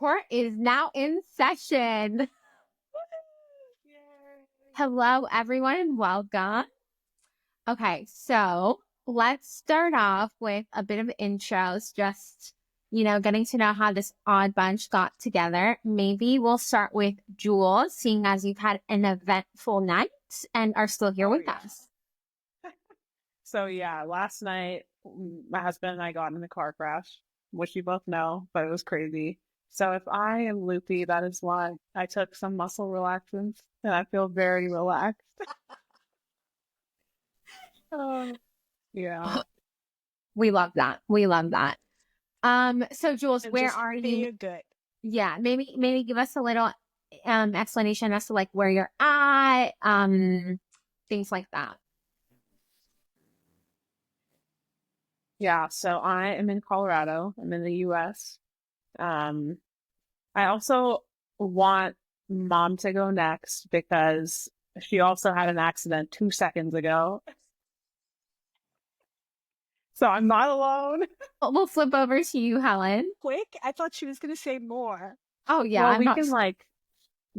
court is now in session. Yay. Hello, everyone, and welcome. Okay, so let's start off with a bit of intros, just, getting to know how this odd bunch got together. Maybe we'll start with Jules, seeing as you've had an eventful night and are still here with us. So last night, my husband and I got in a car crash, which you both know, but it was crazy. So if I am loopy, that is why. I took some muscle relaxants and I feel very relaxed. Yeah. We love that. So Jules, where are you? You're good. Yeah, maybe give us a little explanation as to like where you're at, things like that. Yeah, so I am in Colorado. I'm in the US. I also want mom to go next because she also had an accident 2 seconds ago. So I'm not alone. We'll flip over to you, Helen. Quick? I thought she was going to say more. Oh, yeah. Well, we can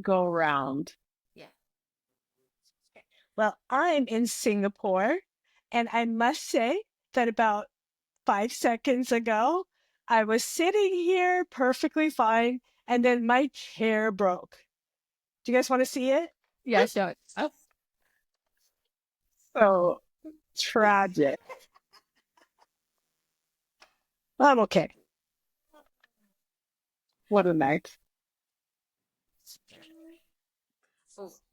go around. Yeah. Well, I'm in Singapore, and I must say that about 5 seconds ago, I was sitting here perfectly fine, and then my chair broke. Do you guys want to see it? Yeah, show it. Oh. So tragic. I'm okay. What a night.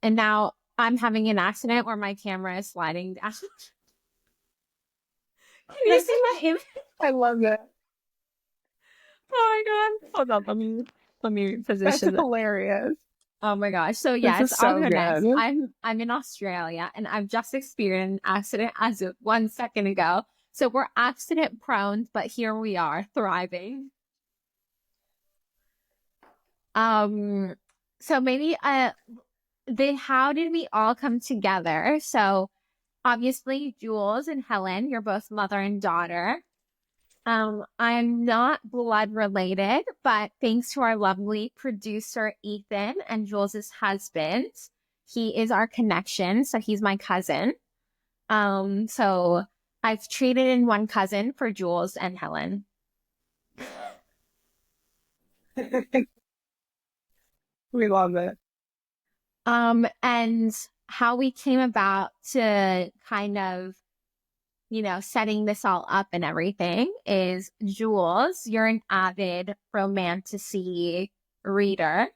And now I'm having an accident where my camera is sliding down. Can you see my image? I love it. Oh my god. Hold on, let me position That's hilarious. Oh my gosh. So yes, this is so good. I'm in Australia and I've just experienced an accident as of 1 second ago. So we're accident prone, but here we are thriving. So maybe how did we all come together? So obviously Jules and Helen, you're both mother and daughter. I'm not blood related, but thanks to our lovely producer, Ethan, and Jules's husband, he is our connection. So he's my cousin. So I've traded in one cousin for Jules and Helen. We love it. And how we came about to kind of, setting this all up and everything is Jules, you're an avid romantasy reader.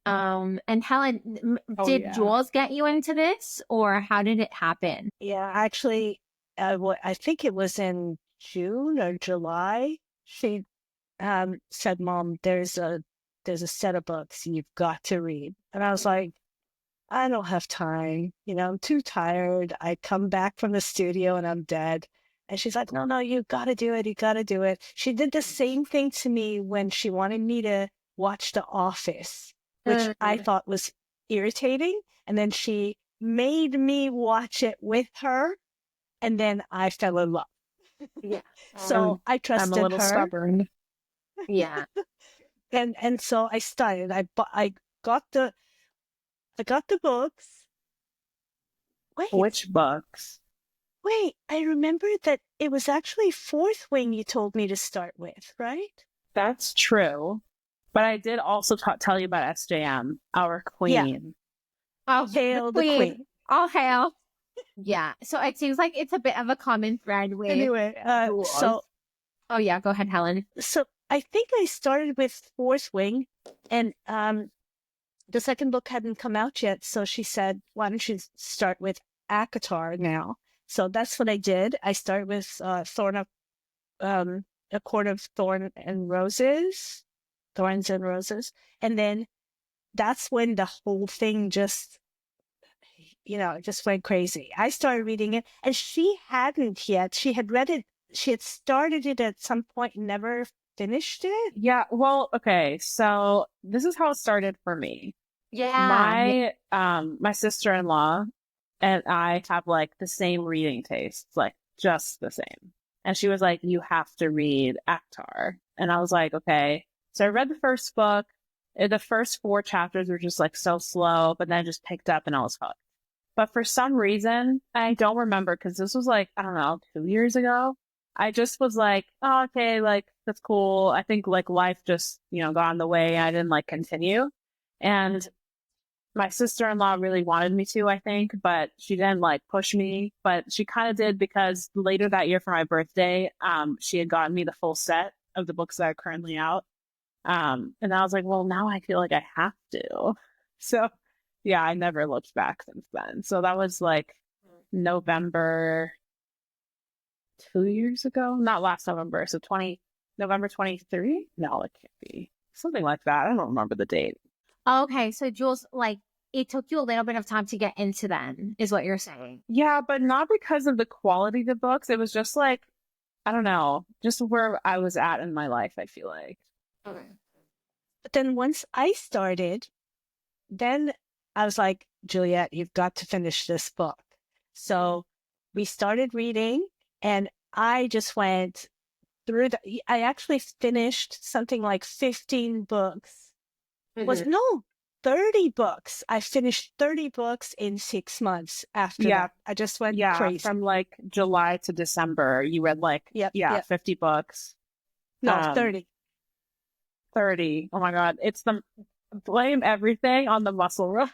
And Helen, did Jules get you into this or how did it happen? Yeah, actually, I think it was in June or July. She said, "Mom, there's a set of books you've got to read." And I was like, I don't have time. I'm too tired. I come back from the studio and I'm dead. And she's like, no, you got to do it. You got to do it. She did the same thing to me when she wanted me to watch The Office, which I thought was irritating. And then she made me watch it with her. And then I fell in love. Yeah. So I trusted her. I'm a little stubborn. Yeah. And so I started. I got the books. Wait. Which books? Wait, I remember that it was actually Fourth Wing you told me to start with, right? That's true. But I did also tell you about SJM, our queen. Yeah. All hail the queen. All hail. Yeah. So it seems like it's a bit of a common thread with... Anyway, Oh yeah, go ahead, Helen. So I think I started with Fourth Wing and the second book hadn't come out yet, so she said, why don't you start with ACOTAR now? So that's what I did. I started with A Court of Thorns and Roses. And then that's when the whole thing just went crazy. I started reading it, and she hadn't yet. She had read it. She had started it at some point and never finished it? Yeah, well, okay, so this is how it started for me. Yeah. My sister-in-law and I have like the same reading tastes, like just the same. And she was like, you have to read ACOTAR. And I was like, okay. So I read the first book. The first 4 chapters were just like so slow, but then it just picked up and I was hooked. But for some reason, I don't remember because this was like, I don't know, 2 years ago. I just was like, oh, okay, like that's cool. I think like life just, got in the way. I didn't like continue. And my sister-in-law really wanted me to, I think, but she didn't like push me, but she kind of did because later that year for my birthday, she had gotten me the full set of the books that are currently out. And I was like, well, now I feel like I have to. So yeah, I never looked back since then. So that was like November 2 years ago, not last November. So November 23. No, it can't be something like that. I don't remember the date. Okay, so Jules, like, it took you a little bit of time to get into them, is what you're saying. Yeah, but not because of the quality of the books. It was just like, I don't know, just where I was at in my life, I feel like. Okay. But then once I started, then I was like, Juliet, you've got to finish this book. So we started reading, and I just went through I actually finished something like 15 books. Mm-hmm. No, 30 books. I finished 30 books in 6 months after that. I just went crazy. From like July to December, you read like, 50 books. No, 30. 30. Oh my God. It's blame everything on the muscle rush.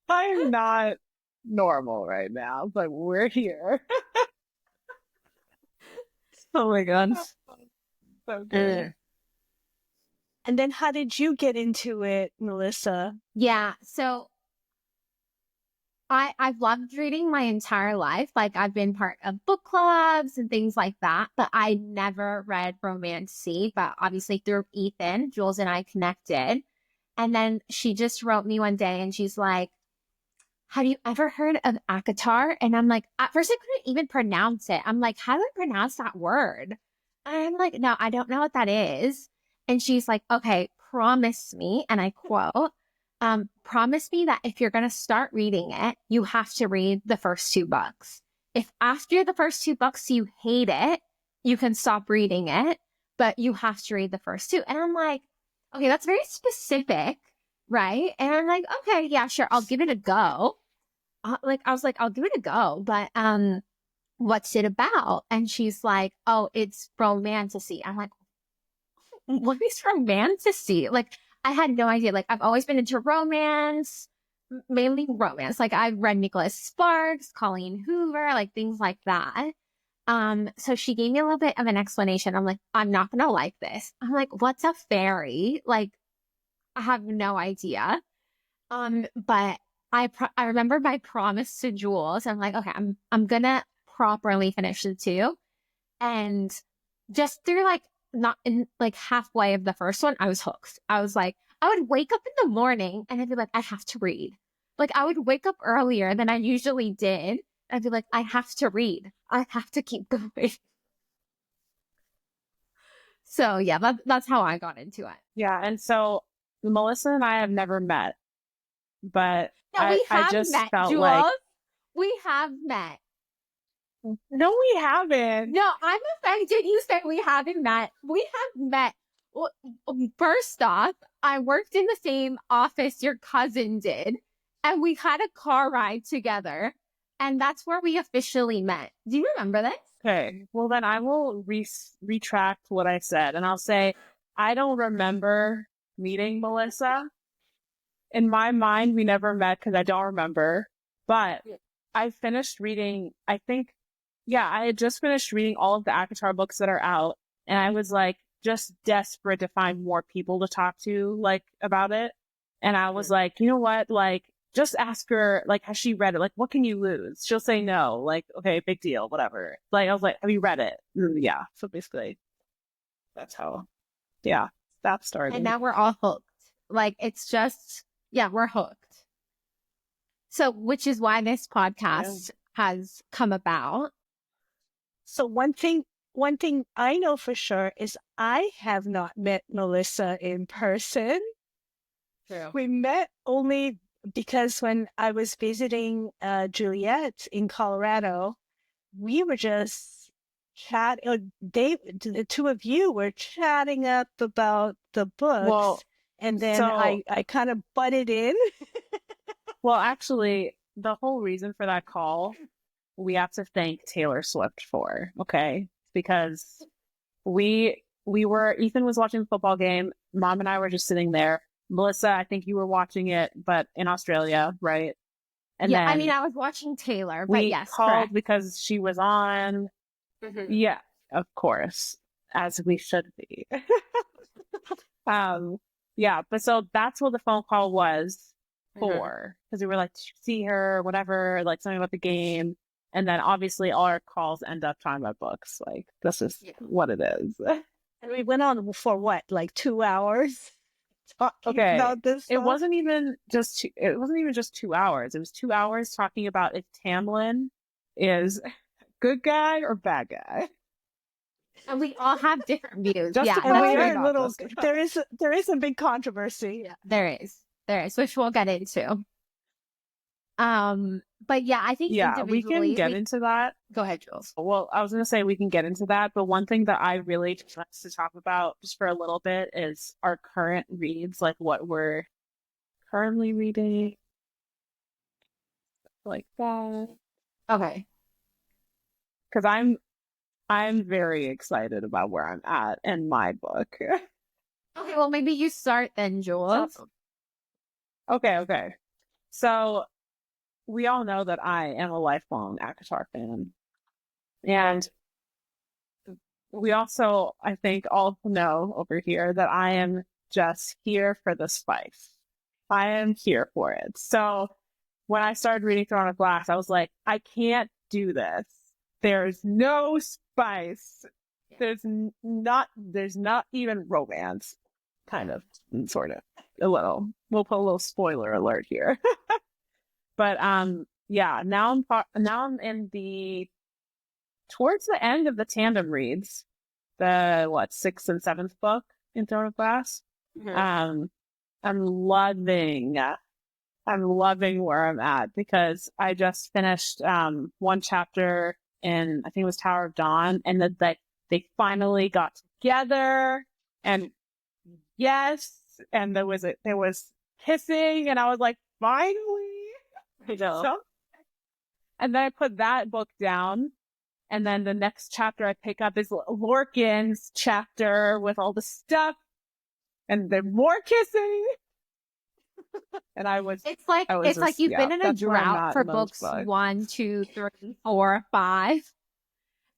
I'm not normal right now, but we're here. Oh my God. So good. And then how did you get into it, Melissa? Yeah, so I've loved reading my entire life. Like, I've been part of book clubs and things like that, but I never read Romantasy. But obviously through Ethan, Jules and I connected. And then she just wrote me one day and she's like, have you ever heard of ACOTAR? And I'm like, at first I couldn't even pronounce it. I'm like, how do I pronounce that word? And I'm like, no, I don't know what that is. And she's like, okay, promise me, and I quote, promise me that if you're going to start reading it, you have to read the first 2 books. If after the first 2 books you hate it, you can stop reading it, but you have to read the first 2. And I'm like, okay, that's very specific, right? And I'm like, okay, yeah, sure, I'll give it a go. I was like, I'll give it a go, but what's it about? And she's like, oh, it's romantasy. I'm like, what is romantasy? Like, I had no idea. Like, I've always been into romance, mainly romance. Like, I've read Nicholas Sparks, Colleen Hoover, like things like that. So she gave me a little bit of an explanation. I'm like, I'm not gonna like this. I'm like, what's a fairy? Like, I have no idea. But I remember my promise to Jules. I'm like, okay, I'm gonna properly finish the 2, and just through like not in like halfway of the first one, I was hooked. I was like, I would wake up in the morning and I'd be like, I have to read. Like, I would wake up earlier than I usually did. I'd be like, I have to read. I have to keep going. So yeah, that's how I got into it. Yeah, and so Melissa and I have never met, but No, we have I just met, felt Jules. like We have met. no, we haven't. No, I'm offended you said we haven't met. We have met. Well, first off, I worked in the same office your cousin did, and we had a car ride together, and that's where we officially met. Do you remember this? Okay, well then I will retract what I said, and I'll say I don't remember meeting Melissa. In my mind, we never met because I don't remember. But I finished reading, I think, I had just finished reading all of the ACOTAR books that are out, and I was like just desperate to find more people to talk to, like, about it. And I was like, you know what, like, just ask her, like, has she read it? Like, what can you lose? She'll say no. Like, okay, big deal, whatever. Like, I was like, have you read it? Yeah. So basically, that's how, that started. And now we're all hooked. Like, it's just, we're hooked. So, which is why this podcast has come about. So one thing I know for sure is I have not met Melissa in person. True. We met only because when I was visiting Juliet in Colorado, we were just the two of you were chatting up about the books, Well, and then so I kind of butted in. well, actually, the whole reason for that call, we have to thank Taylor Swift for, okay? Because Ethan was watching the football game. Mom and I were just sitting there. Melissa, I think you were watching it, but in Australia, right? And yeah, I then mean, I was watching Taylor, but we yes, called correct. because she was on. Mhm. Yeah, of course, as we should be. Yeah, but so that's what the phone call was for, because we were like, did you see her, whatever, like something about the game. And then obviously all our calls end up talking about books. Like, this is what it is. And we went on for what, like 2 hours talking Okay. about this stuff? It wasn't even just 2 hours. It was 2 hours talking about if Tamlin is good guy or bad guy. And we all have different views. Just yeah, to And we that's are clarify, right. little. There is a big controversy. Yeah, there is, which we'll get into. But yeah, I think yeah, we can individually, get into that. Go ahead, Jules. Well, I was going to say we can get into that, but one thing that I really just want to talk about just for a little bit is our current reads, like what we're currently reading, like that. Okay. Because I'm very excited about where I'm at in my book. Okay, well, maybe you start then, Jules. Okay. So we all know that I am a lifelong ACOTAR fan. And we also, I think, all know over here that I am just here for the spice. I am here for it. So when I started reading Throne of Glass, I was like, I can't do this. There's no spice. There's not even romance. Kind of, sort of, a little. We'll put a little spoiler alert here. But yeah, now I'm in towards the end of the tandem reads, the 6th and 7th book in Throne of Glass. Mm-hmm. I'm loving where I'm at, because I just finished one chapter in, I think it was Tower of Dawn, and that they finally got together, and yes, and there was kissing, and I was like, finally. I know. So, and then I put that book down, and then the next chapter I pick up is Lorcan's chapter with all the stuff, and then more kissing. And it's like you've been in a drought for books 1, 2, 3, 4, 5.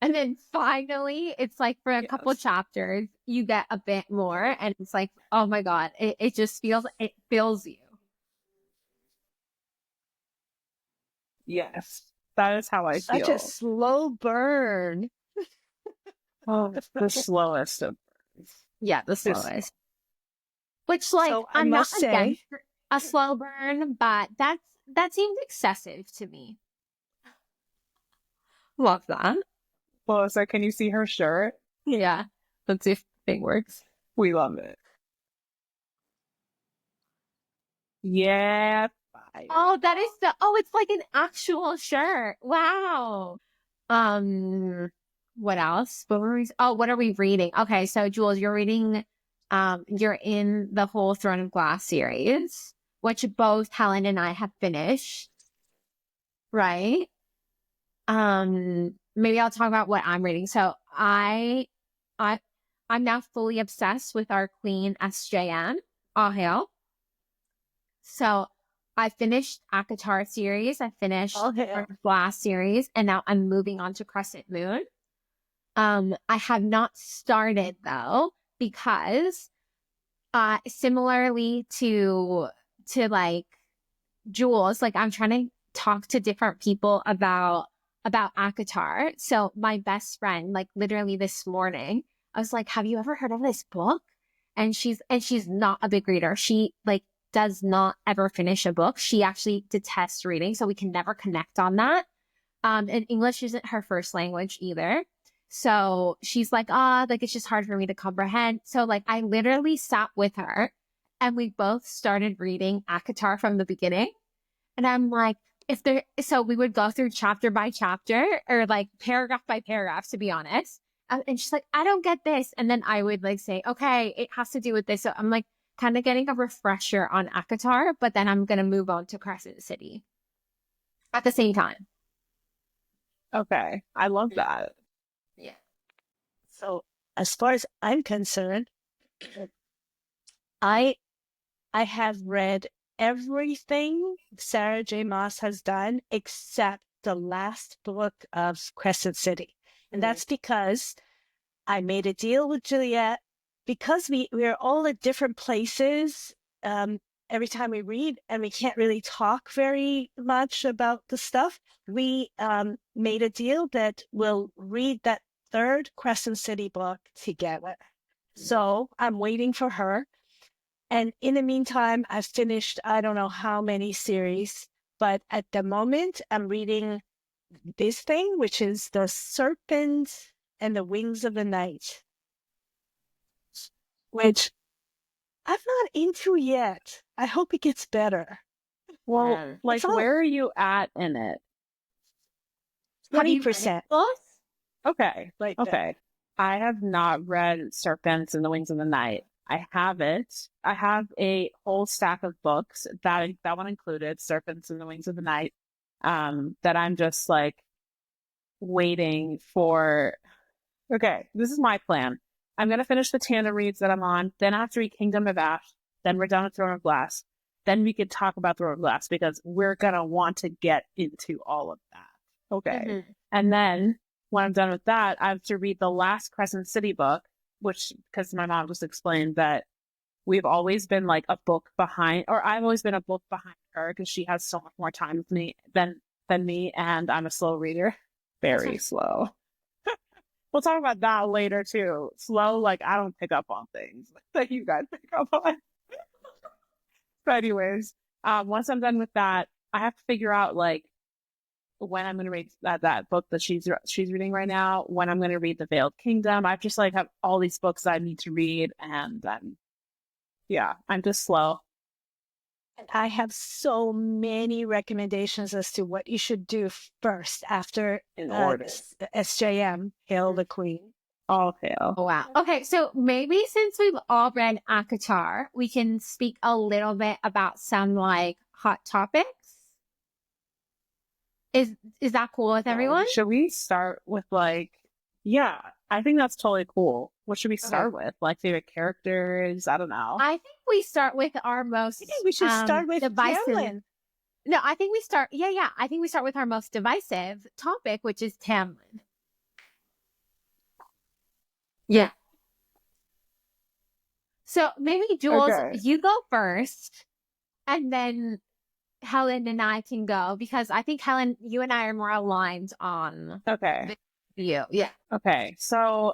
And then finally, it's like for a couple chapters, you get a bit more, and it's like, oh my God, it just fills you. Yes, that is how I feel. Such a slow burn. Oh, the slowest of burns. Yeah, the slowest. Which, like, so I'm not against a slow burn, but that seems excessive to me. Love that. Well, so can you see her shirt? Yeah, let's see if the thing works. We love it. Yeah. Oh, that is it's like an actual shirt. Wow. What else? What are we reading? Okay, so Jules, you're reading, you're in the whole Throne of Glass series, which both Helen and I have finished. Right? Maybe I'll talk about what I'm reading. So I'm now fully obsessed with our queen SJN. All hail. So I finished ACOTAR series. I finished Glass series, and now I'm moving on to Crescent Moon. I have not started though, because similarly to like Jules, like I'm trying to talk to different people about ACOTAR. So my best friend, like literally this morning, I was like, have you ever heard of this book? And she's not a big reader. She like does not ever finish a book. She actually detests reading, so we can never connect on that. And English isn't her first language either. So she's like, like it's just hard for me to comprehend. So like I literally sat with her and we both started reading ACOTAR from the beginning. And I'm like, so we would go through chapter by chapter or like paragraph by paragraph, to be honest. And she's like, I don't get this. And then I would like say, okay, it has to do with this. So I'm like kind of getting a refresher on ACOTAR, but then I'm going to move on to Crescent City at the same time. Okay. I love that. Yeah. So as far as I'm concerned, I have read everything Sarah J. Maas has done except the last book of Crescent City. And that's because I made a deal with Juliet. Because we're all at different places every time we read, and we can't really talk very much about the stuff, we made a deal that we'll read that third Crescent City book together. So I'm waiting for her. And in the meantime, I've finished, I don't know how many series, but at the moment I'm reading this thing, which is The Serpent and the Wings of the Night, which I'm not into yet. I hope it gets better. Well, like, where are you at in it? 20%. Okay. Like okay. I have not read Serpents and the Wings of the Night. I have it. I have a whole stack of books that one included Serpents and the Wings of the Night. That I'm just like waiting for. Okay, this is my plan. I'm gonna finish the tandem reads that I'm on. Then I have to read Kingdom of Ash. Then we're done with Throne of Glass. Then we could talk about Throne of Glass because we're gonna want to get into all of that. Okay, and then when I'm done with that, I have to read the last Crescent City book, which because my mom just explained that we've always been like a book behind, or I've always been a book behind her because she has so much more time with me than me, and I'm a slow reader, very slow. We'll talk about that later too. Slow, like I don't pick up on things that you guys pick up on. But anyways, once I'm done with that, I have to figure out like when I'm going to read that book that she's reading right now. When I'm going to read The Veiled Kingdom. I just like have all these books I need to read, and I'm just slow. I have so many recommendations as to what you should do first after in order. SJM, Hail the Queen. All hail. Oh, wow. Okay, so maybe since we've all read ACOTAR, we can speak a little bit about some like hot topics. Is that cool with everyone? Should we start with like, yeah, I think that's totally cool. What should we start with? Like favorite characters? I don't know. I think we start with our most. I think we should start with divisive. Tamlin. No, I think we start. Yeah. I think we start with our most divisive topic, which is Tamlin. Yeah. So maybe Jules, you go first, and then Helen and I can go because I think Helen, you and I are more aligned on. Okay. You. Yeah. Okay. So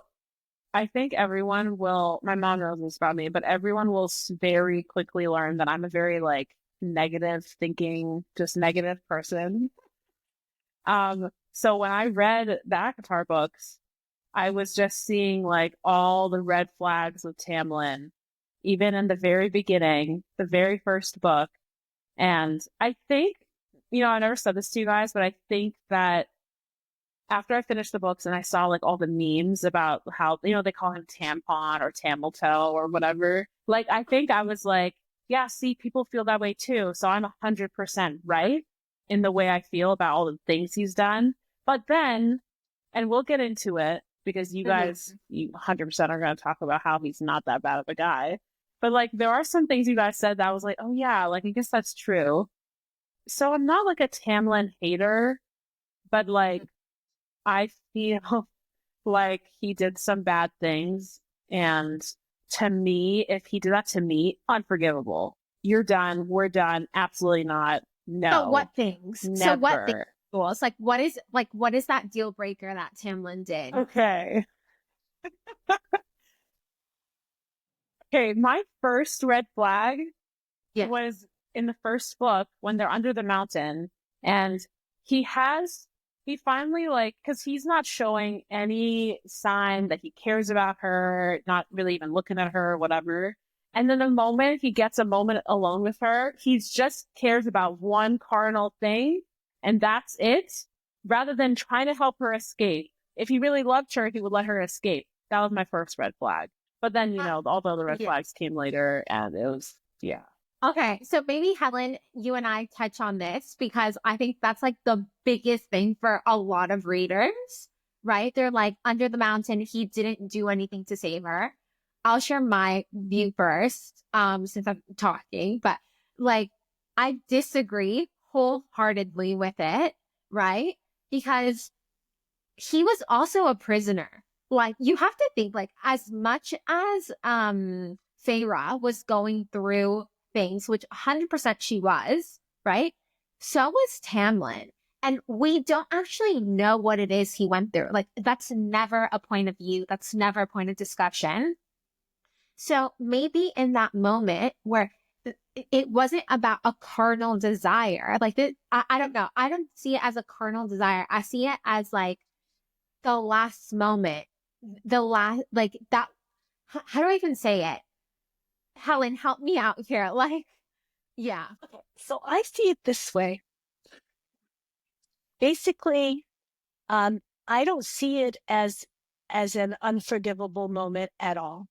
I think everyone will. My mom knows this about me, but everyone will very quickly learn that I'm a very like negative thinking, just negative person. So when I read the ACOTAR books, I was just seeing like all the red flags with Tamlin, even in the very beginning, the very first book. And I think, I never said this to you guys, but I think that after I finished the books and I saw like all the memes about how, they call him tampon or camel toe or whatever, like, I think I was like, yeah, see, people feel that way too. So I'm 100% right in the way I feel about all the things he's done. But then, and we'll get into it because you guys, you 100% are going to talk about how he's not that bad of a guy. But like, there are some things you guys said that I was like, oh yeah, like, I guess that's true. So I'm not like a Tamlin hater, but like, I feel like he did some bad things. And to me, if he did that to me, unforgivable. You're done. We're done. Absolutely not. No. So what things? Never. So what things? It's like, what is that deal breaker that Tamlin did? Okay. Okay, my first red flag was in the first book when they're under the mountain, and he finally, like, because he's not showing any sign that he cares about her, not really even looking at her or whatever. And then the moment he gets a moment alone with her, he just cares about one cardinal thing, and that's it, rather than trying to help her escape. If he really loved her, he would let her escape. That was my first red flag. But then, you know, all the other red flags came later, and it was, yeah. Okay, so maybe Helen, you and I touch on this because I think that's like the biggest thing for a lot of readers, right? They're like, under the mountain, he didn't do anything to save her. I'll share my view first, since I'm talking, but like, I disagree wholeheartedly with it, right? Because he was also a prisoner. Like, you have to think, like, as much as Feyre was going through things, which 100% she was, right? So was Tamlin. And we don't actually know what it is he went through. Like, that's never a point of view. That's never a point of discussion. So maybe in that moment where it wasn't about a carnal desire, like, I don't know. I don't see it as a carnal desire. I see it as like the last moment, the last, like that. How do I even say it? Helen, help me out here. Like, yeah. Okay, so I see it this way. Basically, I don't see it as an unforgivable moment at all.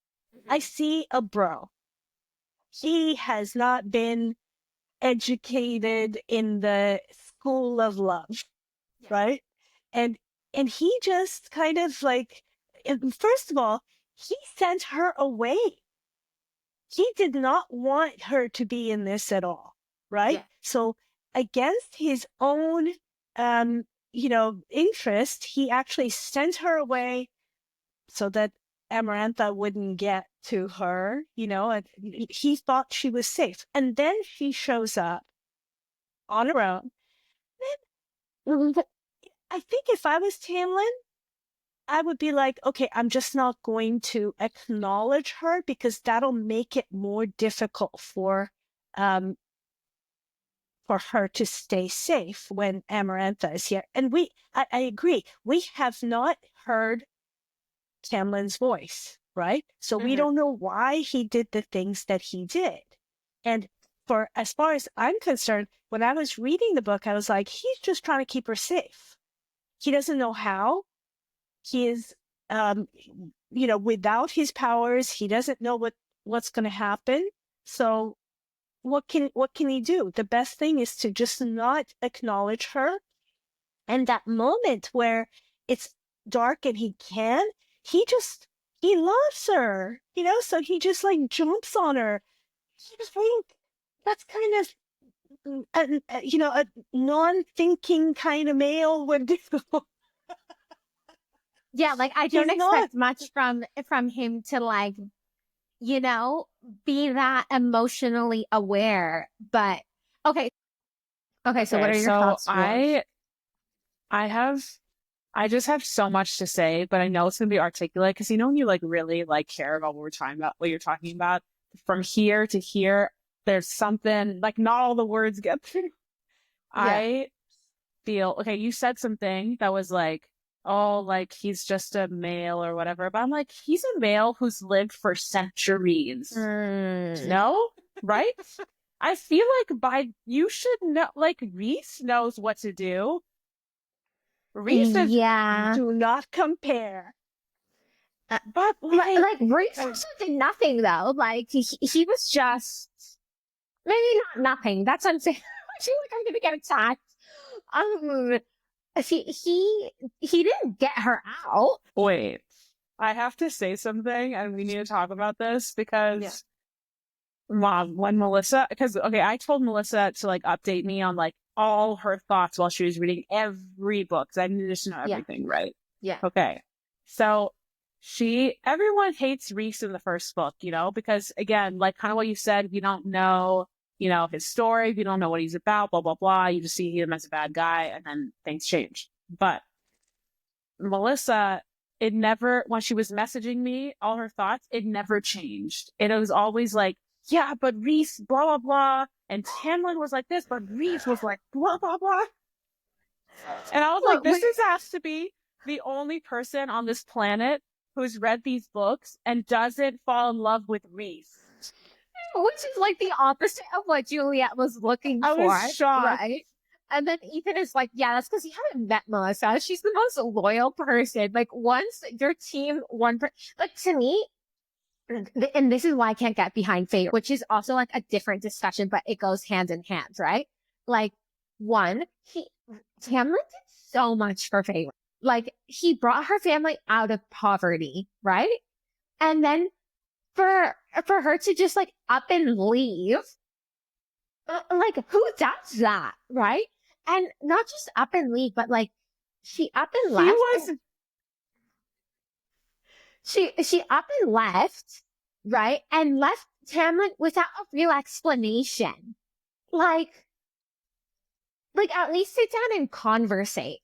I see a bro. He has not been educated in the school of love, right? And he just kind of like, first of all, he sent her away. He did not want her to be in this at all, right? Yeah. So against his own, interest, he actually sent her away so that Amarantha wouldn't get to her, and he thought she was safe. And then she shows up on her own. Then I think if I was Tamlin, I would be like, okay, I'm just not going to acknowledge her because that'll make it more difficult for her to stay safe when Amarantha is here. And I agree, we have not heard Tamlin's voice, right? So we don't know why he did the things that he did. And as far as I'm concerned, when I was reading the book, I was like, he's just trying to keep her safe. He doesn't know how. He is, without his powers, he doesn't know what's going to happen. So what can he do? The best thing is to just not acknowledge her. And that moment where it's dark and he loves her, so he just like jumps on her. I think that's kind of, a non-thinking kind of male would do. Yeah, like I don't expect much from him to like, be that emotionally aware. But okay. So what are your thoughts? I just have so much to say, but I know it's gonna be articulate because when you like really like care about what we're talking about, what you're talking about, from here to here, there's something like not all the words get through. Yeah. I feel okay. You said something that was like, oh, like he's just a male or whatever. But I'm like, he's a male who's lived for centuries. No? Right? I feel like you should know, like Rhys knows what to do. Rhys is, do not compare. But like Rhys also did nothing though. Like he was just maybe not nothing. That's unfair. I feel like I'm gonna get attacked. He didn't get her out. Wait, I have to say something, and we need to talk about this because, Mom, when Melissa, I told Melissa to like update me on like all her thoughts while she was reading every book because I needed to know everything, right? Yeah. Okay, so everyone hates Rhys in the first book, because again, like kind of what you said, we don't know. His story, we don't know what he's about, blah, blah, blah. You just see him as a bad guy and then things change. But Melissa, when she was messaging me, all her thoughts, it never changed. It was always like, yeah, but Rhys, blah, blah, blah. And Tamlin was like this, but Rhys was like, blah, blah, blah. And I was like, this has to be the only person on this planet who's read these books and doesn't fall in love with Rhys. Which is like the opposite of what Juliet was looking for. I was shocked. Right? And then Ethan is like, yeah, that's because you haven't met Melissa. She's the most loyal person. Like, once your team, like, to me, and this is why I can't get behind Feyre, which is also like a different discussion, but it goes hand in hand, right? Like, one, Tamlin did so much for Feyre. Like, he brought her family out of poverty, right? And then for her to just like up and leave, like, who does that, right? And not just up and leave, but like, she up and left. She up and left, right? And left Tamlin without a real explanation. Like at least sit down and conversate.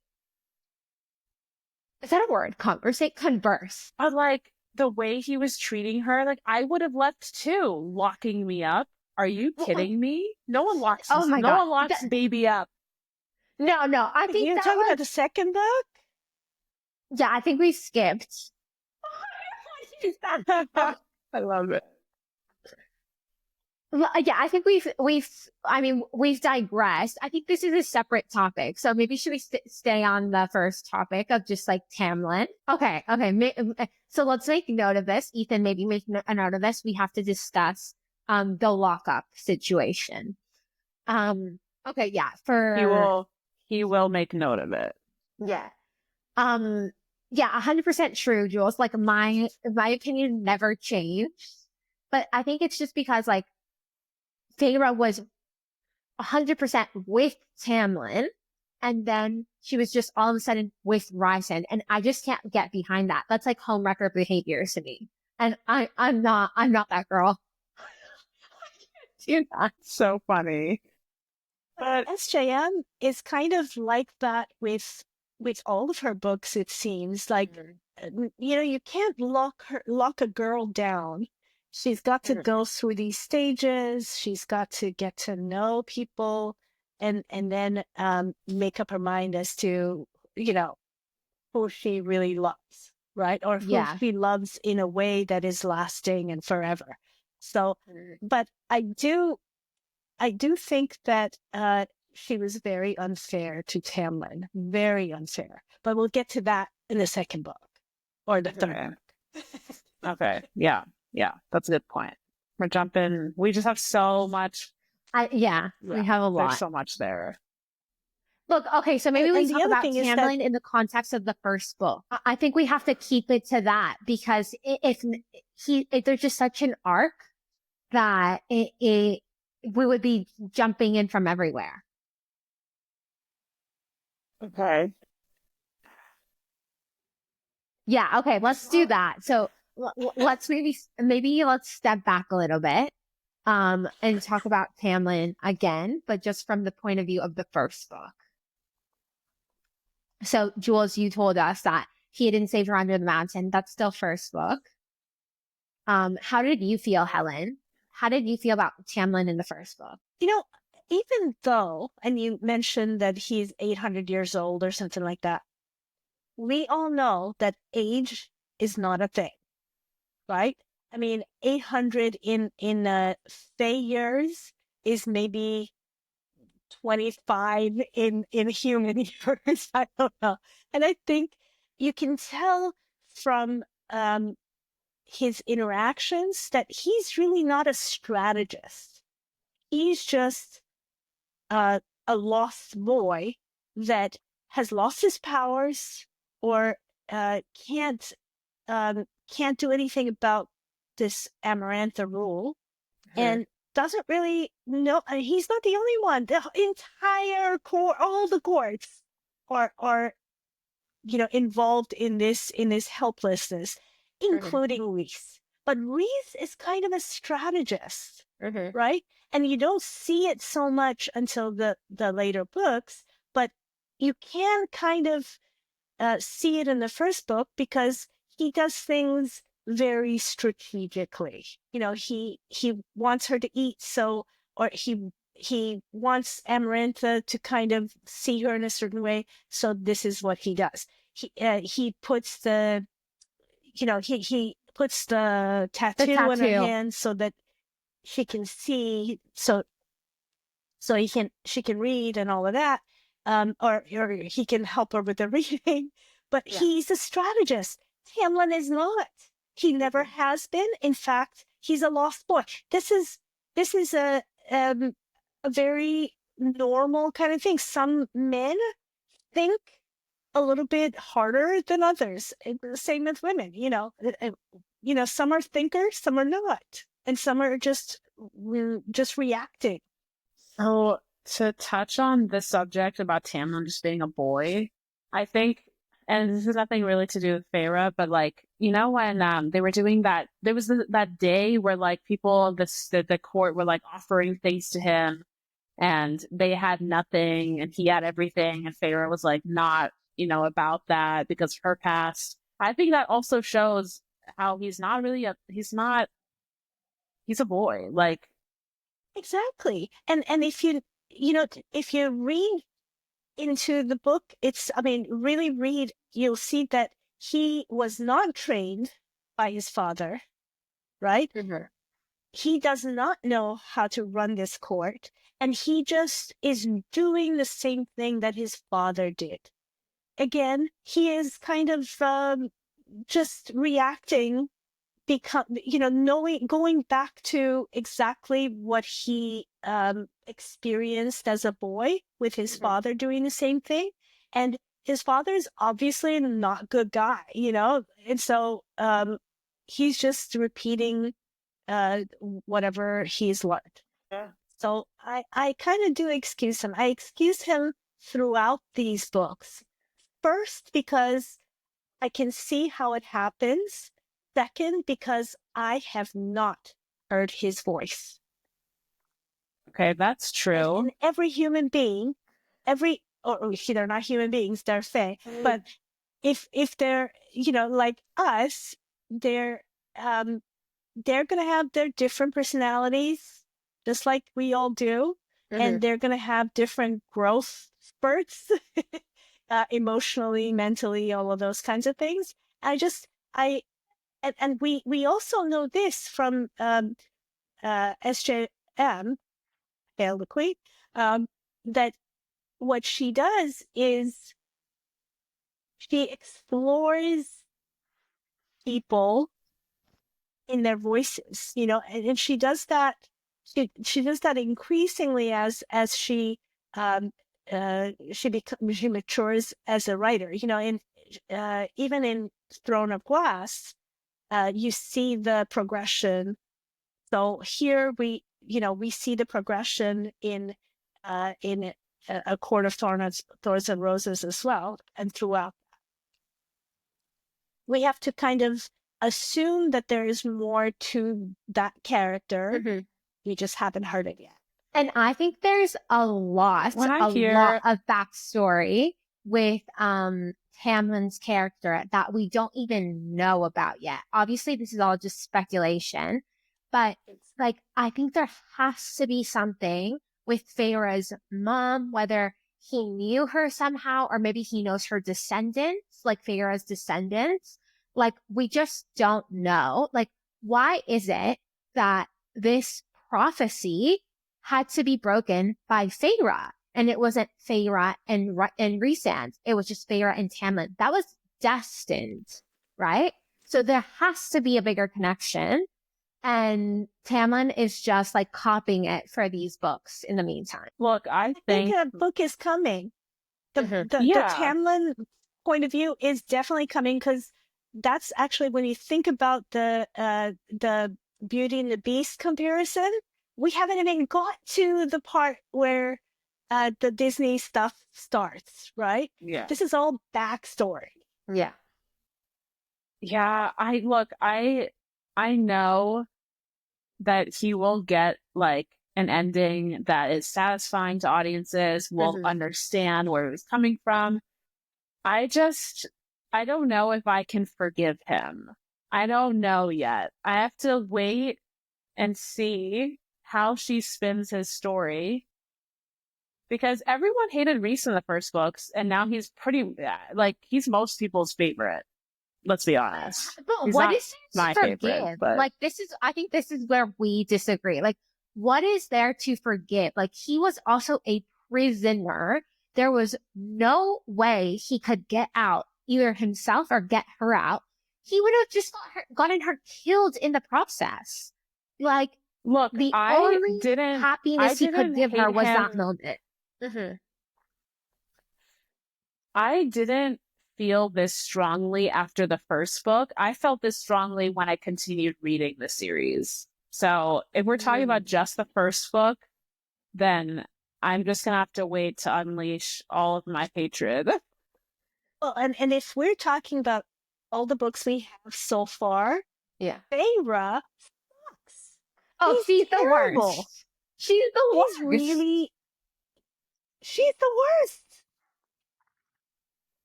Is that a word? Conversate? Converse. But like the way he was treating her, like I would have left too, locking me up. Are you kidding me? No one locks. Oh my no God. one locks baby up. No. I think you're talking about the second book. Yeah, I think we skipped. I love it. Yeah, I think we've digressed. I think this is a separate topic. So maybe should we stay on the first topic of just like Tamlin? Okay. So let's make note of this. Ethan, maybe make a note of this. We have to discuss the lockup situation. Okay, yeah. He will make note of it. Yeah. Yeah, 100% true, Jules. Like my opinion never changed. But I think it's just because like Feyre was 100% with Tamlin, and then she was just all of a sudden with Rhysand, and I just can't get behind that. That's like homewrecker behavior to me, and I'm not that girl. Dude, that's so funny. But SJM is kind of like that with all of her books. It seems like you can't lock a girl down. She's got to go through these stages. She's got to get to know people and then make up her mind as to, who she really loves, right? Or who she loves in a way that is lasting and forever. So, but I do think that she was very unfair to Tamlin. Very unfair. But we'll get to that in the second book. Or the third book. Okay. Yeah, that's a good point. We're jumping. We just have so much. We have a lot. There's so much there. Look, okay, so maybe we talk about Tamlin in the context of the first book. I think we have to keep it to that because if there's just such an arc that we would be jumping in from everywhere. Okay. Yeah, okay, let's do that. So let's maybe let's step back a little bit and talk about Tamlin again, but just from the point of view of the first book. So Jules, you told us that he didn't save her under the mountain. That's still first book. How did you feel, Helen? How did you feel about Tamlin in the first book? Even though, and you mentioned that he's 800 years old or something like that, we all know that age is not a thing. Right? I mean, 800 in Fae years is maybe 25 in human years. I don't know. And I think you can tell from his interactions that he's really not a strategist. He's just a lost boy that has lost his powers or can't do anything about this Amarantha rule and doesn't really know. He's not the only one. The entire court, all the courts are involved in this helplessness, including Rhys. But Rhys is kind of a strategist, right? And you don't see it so much until the later books, but you can kind of see it in the first book because he does things very strategically. He wants her to eat, or he wants Amarantha to kind of see her in a certain way. So this is what he does. He puts the tattoo on her hand so that she can see. So so she can read and all of that, or he can help her with the reading. But he's a strategist. Tamlin is not. He never has been. In fact, he's a lost boy. This is a very normal kind of thing. Some men think a little bit harder than others. Same with women. Some are thinkers, some are not, and some are just reacting. So to touch on the subject about Tamlin just being a boy, I think, and this has nothing really to do with Feyre, but like, when they were doing that, there was that day where like people, the court were like offering things to him, and they had nothing and he had everything, and Feyre was like not, about that because of her past. I think that also shows how he's a boy. Like, exactly. And if if you read into the book, really read, you'll see that he was not trained by his father, right? Mm-hmm. He does not know how to run this court, and he just is doing the same thing that his father did. Again, he is kind of just reacting, going back to exactly what he experienced as a boy with his father doing the same thing. And his father's obviously not a good guy, and so he's just repeating whatever he's learned. yeah. So I kind of do excuse him. I excuse him throughout these books. First, because I can see how it happens. Second, because I have not heard his voice. Okay, that's true. And every human being, or they're not human beings, they're Fae, but if they're, like us, they're going to have their different personalities, just like we all do. And they're going to have different growth spurts, emotionally, mentally, all of those kinds of things. And we also know this from SJM, Hail the Queen, that what she does is she explores people in their voices, and she does that. She does that increasingly as she she matures as a writer, and even in Throne of Glass, you see the progression. So here we see the progression in A Court of Thorns and Roses as well, and throughout. We have to kind of assume that there is more to that character. We just haven't heard it yet. And I think there's a lot of backstory with Tamlin's character that we don't even know about yet. Obviously, this is all just speculation, but like I think there has to be something with Feyre's mom, whether he knew her somehow, or maybe he knows her descendants, like Feyre's descendants. Like, we just don't know. Like, why is it that this prophecy had to be broken by Feyre? And it wasn't Feyre and Rhysand. It was just Feyre and Tamlin. That was destined, right? So there has to be a bigger connection. And Tamlin is just like copying it for these books in the meantime. Look, I think a book is coming. The Tamlin point of view is definitely coming, because that's actually, when you think about the Beauty and the Beast comparison, we haven't even got to the part where the Disney stuff starts, right? Yeah. This is all backstory. Yeah. Yeah, I know that he will get like an ending that is satisfying to audiences, will understand where he was coming from. I don't know if I can forgive him. I don't know yet. I have to wait and see how she spins his story, because everyone hated Rhys in the first books, and now he's pretty, like, he's most people's favorite. Let's be honest. But He's what not is my forgive? favorite, but Like, I think this is where we disagree. Like, what is there to forgive? Like, he was also a prisoner. There was no way he could get out, either himself or get her out. He would have just gotten her killed in the process. Like, Look, the I only didn't happiness he could didn't give her hate was that him. moment. Mm-hmm. I didn't feel this strongly after the first book. I felt this strongly when I continued reading the series. So if we're talking about just the first book, then I'm just gonna have to wait to unleash all of my hatred. Well, and if we're talking about all the books we have so far, Yeah. Feyre sucks. Oh, she's the terrible. worst. She's the worst. She's the worst.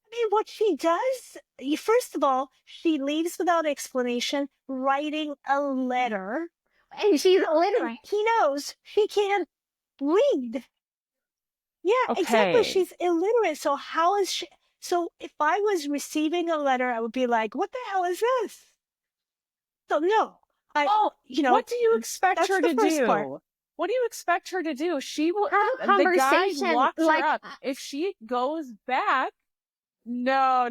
I mean, what she does, first of all, she leaves without explanation, writing a letter. And she's illiterate. He knows she can't read. Yeah, exactly. Okay. She's illiterate. So how is she? So if I was receiving a letter, I would be like, what the hell is this? So no, what do you expect that's her the to first do? part. What do you expect her to do? She will Have a the guy conversation, locked like, her up. If she goes back, no.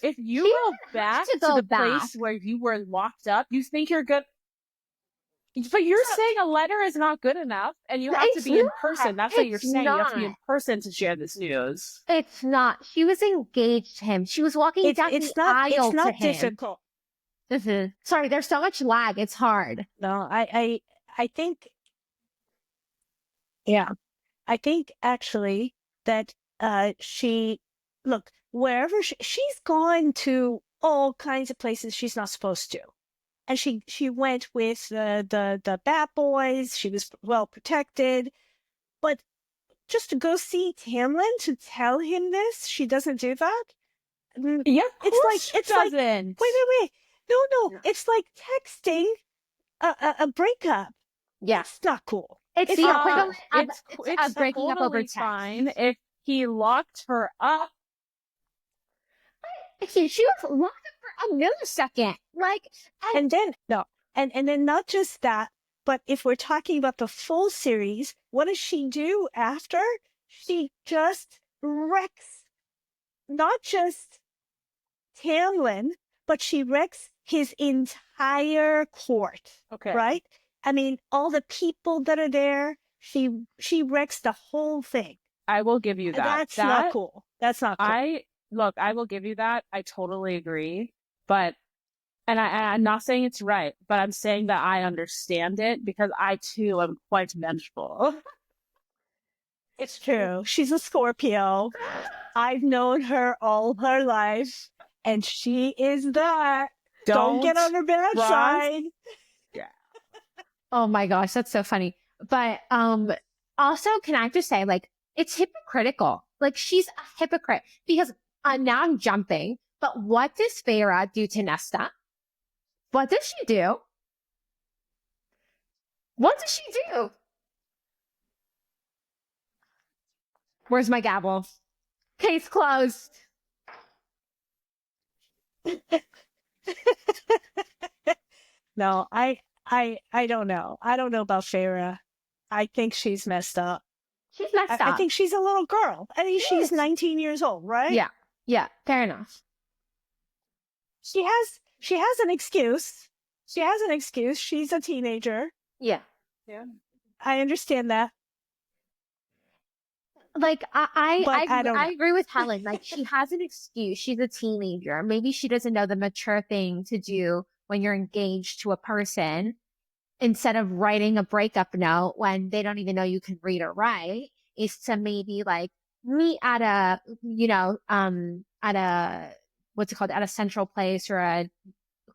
If you She go doesn't have back to to go the back. place where you were locked up, you think you're good. But you're saying a letter is not good enough, and you have to It's be in not. person. That's what you're It's saying. You have to be not. in person to share this news. It's not. She was engaged to him. She was walking down the aisle It's not to him. difficult. Sorry, there's so much lag. It's hard. No, I think, yeah, I think actually that look, wherever she's gone to all kinds of places she's not supposed to. And she went with the Bat Boys. She was well protected. But just to go see Tamlin to tell him this, she doesn't do that? Yeah, it's doesn't. Wait. No. It's like texting a breakup. Yeah. That's not cool. It's the equivalent of It's breaking up over totally text. fine if he locked her up. She was locked up for a millisecond. Like, and then not just that, but if we're talking about the full series, what does she do after? She just wrecks not just Tamlin, but she wrecks his entire court. Okay. Right? I mean, all the people that are there, she wrecks the whole thing. I will give you that. That's not cool. That's not cool. I will give you that. I totally agree. But, and I'm not saying it's right, but I'm saying that I understand it because I too am quite vengeful. It's true. She's a Scorpio. I've known her all her life, and she is that. Don't get on her bad side. Yeah. Oh my gosh, that's so funny. But also, can I just say, like, it's hypocritical. Like, she's a hypocrite because now I'm jumping. But what does Feyre do to Nesta? What does she do? What does she do? Where's my gavel? Case closed. No, I don't know. I don't know about Feyre. I think she's messed up. She's messed up. I think she's a little girl. I think she's 19 years old, right? Yeah, fair enough. She has an excuse. She's a teenager. Yeah. I understand that. Like, I agree with Helen. Like, she has an excuse. She's a teenager. Maybe she doesn't know the mature thing to do when you're engaged to a person. Instead of writing a breakup note when they don't even know you can read or write, is to maybe like meet at a, at a central place or a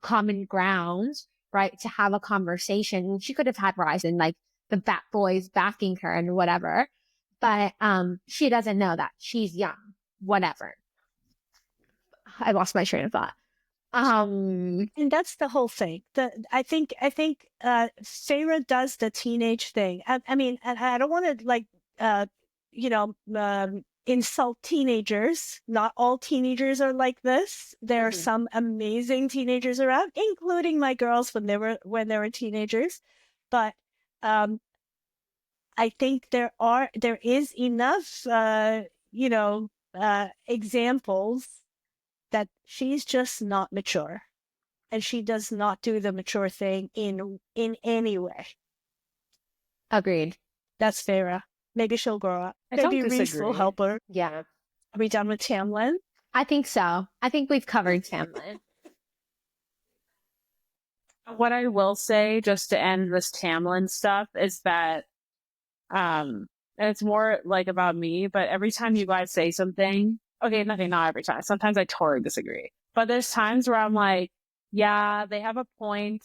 common ground, right? To have a conversation. She could have had Ryzen, like the Bat Boys backing her and whatever. But she doesn't know that. She's young. Whatever. I lost my train of thought. And that's the whole thing. I think Feyre does the teenage thing. I mean, and I don't want to insult teenagers. Not all teenagers are like this. There are some amazing teenagers around, including my girls when they were teenagers. But I think there is enough, examples that she's just not mature, and she does not do the mature thing in any way. Agreed. That's Feyre. Maybe she'll grow up. I don't Maybe Reese will disagree. help her. Yeah. Are we done with Tamlin? I think so. I think we've covered Tamlin. What I will say, just to end this Tamlin stuff, is that, and it's more like about me, but every time you guys say something, okay, nothing, not every time. Sometimes I totally disagree. But there's times where I'm like, yeah, they have a point,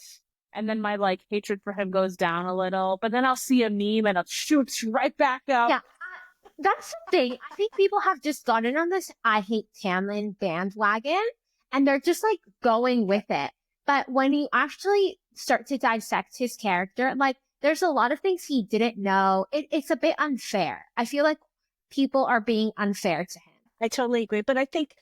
and then my like hatred for him goes down a little, but then I'll see a meme and it shoots right back up. Yeah. That's the thing. I think people have just gotten on this I hate Tamlin bandwagon, and they're just like going with it. But when you actually start to dissect his character, like there's a lot of things he didn't know. It's a bit unfair. I feel like people are being unfair to him. I totally agree. But I think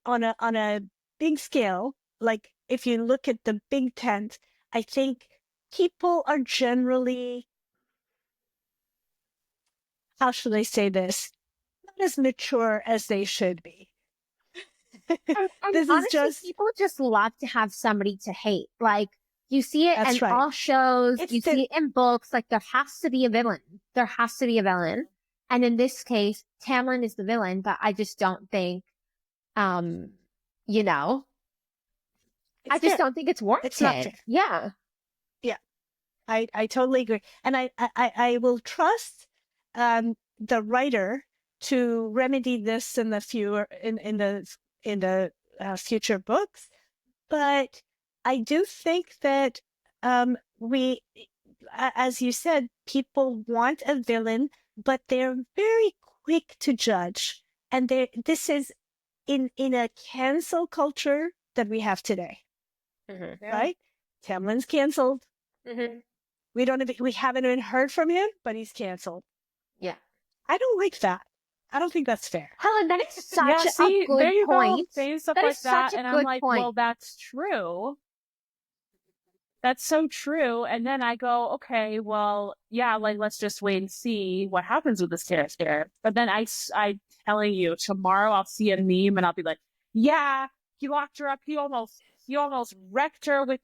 on a big scale, like if you look at the big tent, I think people are generally, how should I say this, not as mature as they should be. And This honestly, is just, people just love to have somebody to hate. Like you see it That's in right. all shows, It's you see it in books. Like there has to be a villain. There has to be a villain. And in this case, Tamlin is the villain, but I just don't think, you know, I just don't think it's worth It's not it. fair. Yeah. I totally agree. And I will trust the writer to remedy this in the future books. But I do think that as you said, people want a villain, but they're very quick to judge. And this is in a cancel culture that we have today, right? Tamlin's canceled. Mm-hmm. We haven't even heard from him, but he's canceled. Yeah. I don't like that. I don't think that's fair. Helen, that is such Yeah, see, a good there you point. go, saying stuff That like is such that, a and good I'm like, point. well, that's true. That's so true. And then I go, okay, well, yeah, like, let's just wait and see what happens with this character. But then I telling you, tomorrow I'll see a meme and I'll be like, yeah, he locked her up. He almost wrecked her with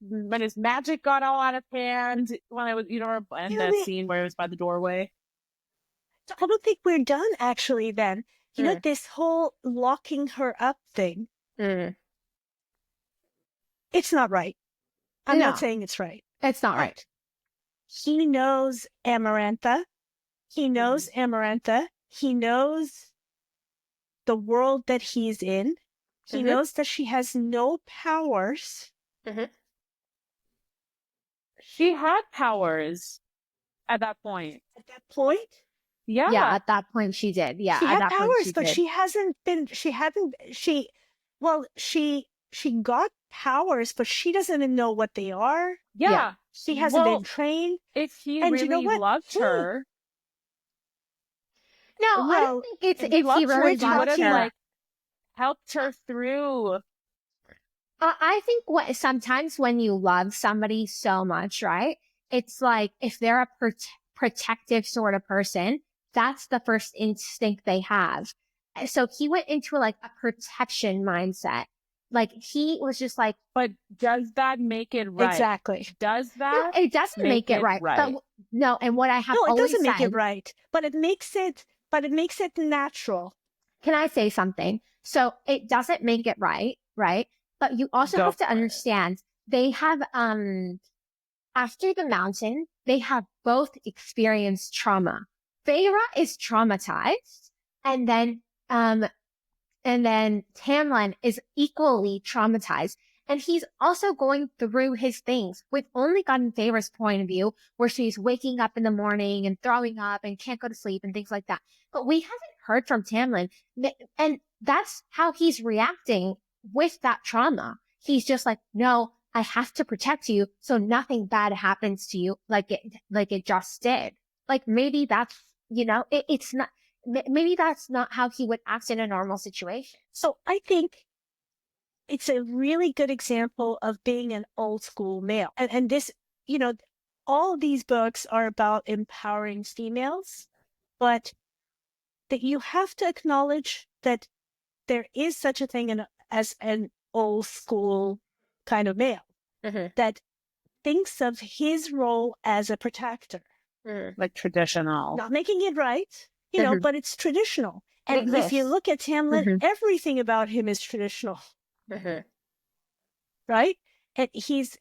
when his magic got all out of hand. When I was, in the scene where it was by the doorway. I don't think we're done, actually, then. This whole locking her up thing, it's not right. I'm not saying it's right. It's not right. He knows Amarantha. He knows Amarantha. He knows the world that he's in. He knows that she has no powers. She had powers at that point. At that point? Yeah. Yeah, at that point she did. Yeah, She at had that point powers, but she got powers, but she doesn't even know what they are. Yeah. She hasn't been trained. If he And really you know what? loved her, No, I don't think it's if if he really he would loved have her. like helped her through. I think sometimes when you love somebody so much, right? It's like if they're a protective sort of person, that's the first instinct they have. So he went into like a protection mindset. Like he was just like, but does that make it right? Exactly. Does that? No, it doesn't make it right. But no, and what I have it always doesn't make said, it right, but it makes it natural. Can I say something? So it doesn't make it right, right? But you also have to understand they have after the mountain, they have both experienced trauma. Feyre is traumatized, and then Tamlin is equally traumatized. And he's also going through his things. We've only gotten Feyre's point of view, where she's waking up in the morning and throwing up and can't go to sleep and things like that. But we haven't heard from Tamlin. And that's how he's reacting with that trauma. He's just like, no, I have to protect you so nothing bad happens to you like it just did. Like maybe that's, it's not, maybe that's not how he would act in a normal situation. So I think it's a really good example of being an old school male. And this, all these books are about empowering females, but that you have to acknowledge that there is such a thing as an old school kind of male that thinks of his role as a protector. Like traditional. Not making it right, but it's traditional. And if you look at Tamlin, everything about him is traditional. Right? And he's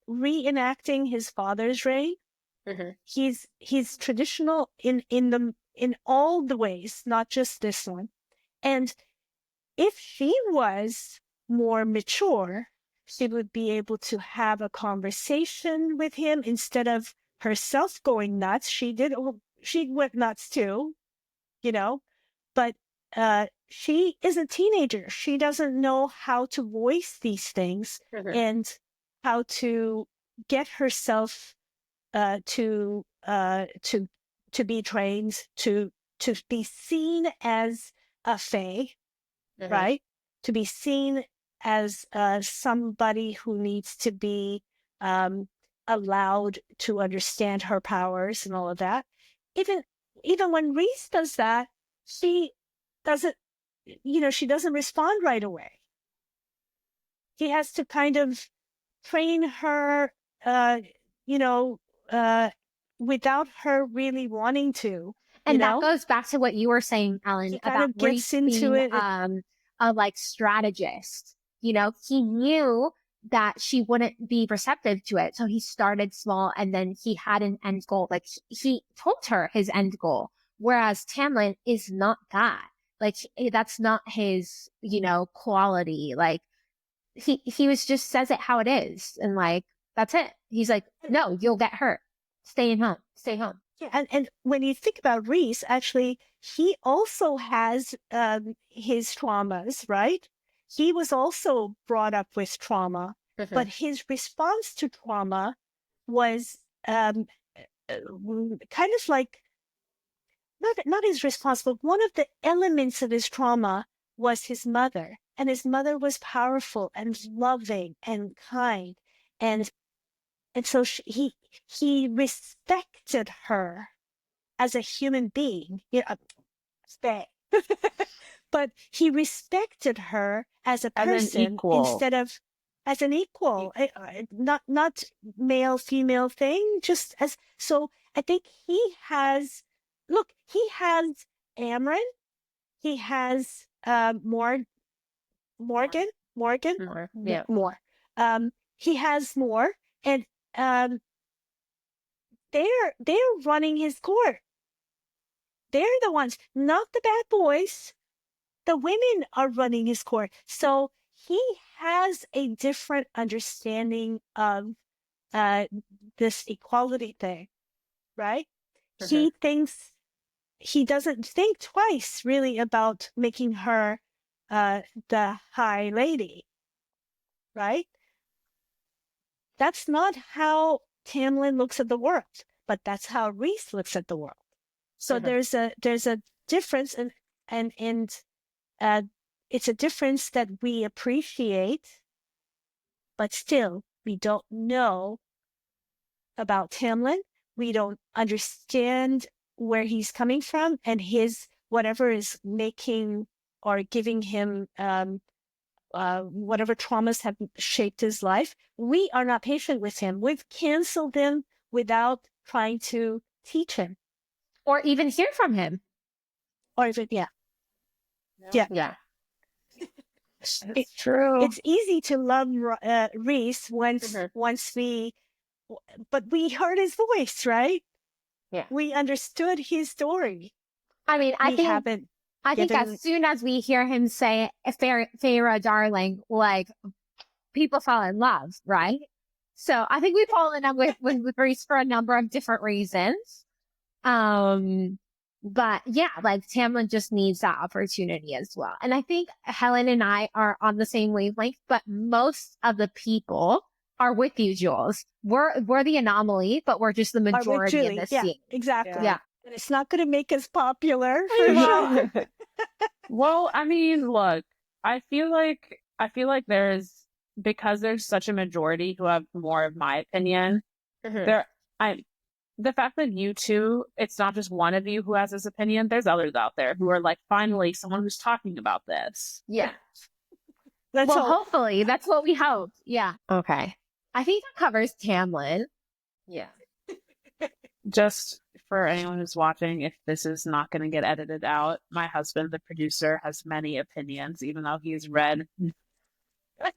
reenacting his father's reign. He's traditional in all the ways, not just this one. And if she was more mature, she would be able to have a conversation with him instead of herself going nuts. She went nuts too, but she is a teenager. She doesn't know how to voice these things and how to get herself to be trained to be seen as a fae, right? To be seen as somebody who needs to be allowed to understand her powers and all of that. Even when Reese does that, she doesn't respond right away. He has to kind of train her, without her really wanting to. And that goes back to what you were saying, Ellen, about Reese being a like strategist. He knew that she wouldn't be receptive to it. So he started small and then he had an end goal. Like he told her his end goal. Whereas Tamlin is not that. Like that's not his, quality. Like he was just says it how it is. And like, that's it. He's like, no, you'll get hurt. Stay home. Yeah, and when you think about Reese, actually, he also has his traumas, right? He was also brought up with trauma, but his response to trauma was kind of like, not his response, but one of the elements of his trauma was his mother. And his mother was powerful and loving and kind. And so he respected her as a human being, but he respected her as a person instead of as an equal, not male female thing. Just as so, I think he has Amryn, he has Morgan, more. He has more, and they're running his court. They're the ones, not the bad boys. The women are running his court. So he has a different understanding of this equality thing, right? He doesn't think twice really about making her the high lady, right? That's not how Tamlin looks at the world, but that's how Reese looks at the world. So there's a difference, and it's a difference that we appreciate, but still we don't know about Tamlin. We don't understand where he's coming from, and his whatever is making or giving him whatever traumas have shaped his life. We are not patient with him. We've canceled him without trying to teach him. Or even hear from him. Or even, yeah. It's true. It's easy to love Reese once but we heard his voice, right? Yeah. We understood his story. I mean, I think as soon as we hear him say Feyre, darling, like people fall in love, right? So I think we fall in love with Reese for a number of different reasons. But yeah, like Tamlin just needs that opportunity as well. And I think Helen and I are on the same wavelength, but most of the people are with you, Jules. We're the anomaly, but we're just the majority in this scene. Exactly. Yeah. And it's not going to make us popular for sure. Well, I mean, look, I feel like because there's such a majority who have more of my opinion, There, the fact that you two, it's not just one of you who has this opinion. There's others out there who are like, finally, someone who's talking about this. Yeah. Let's hope. Hopefully, that's what we hope. Yeah. Okay. I think that covers Tamlin. Yeah. Just for anyone who's watching, if this is not going to get edited out, my husband, the producer, has many opinions, even though he's read. He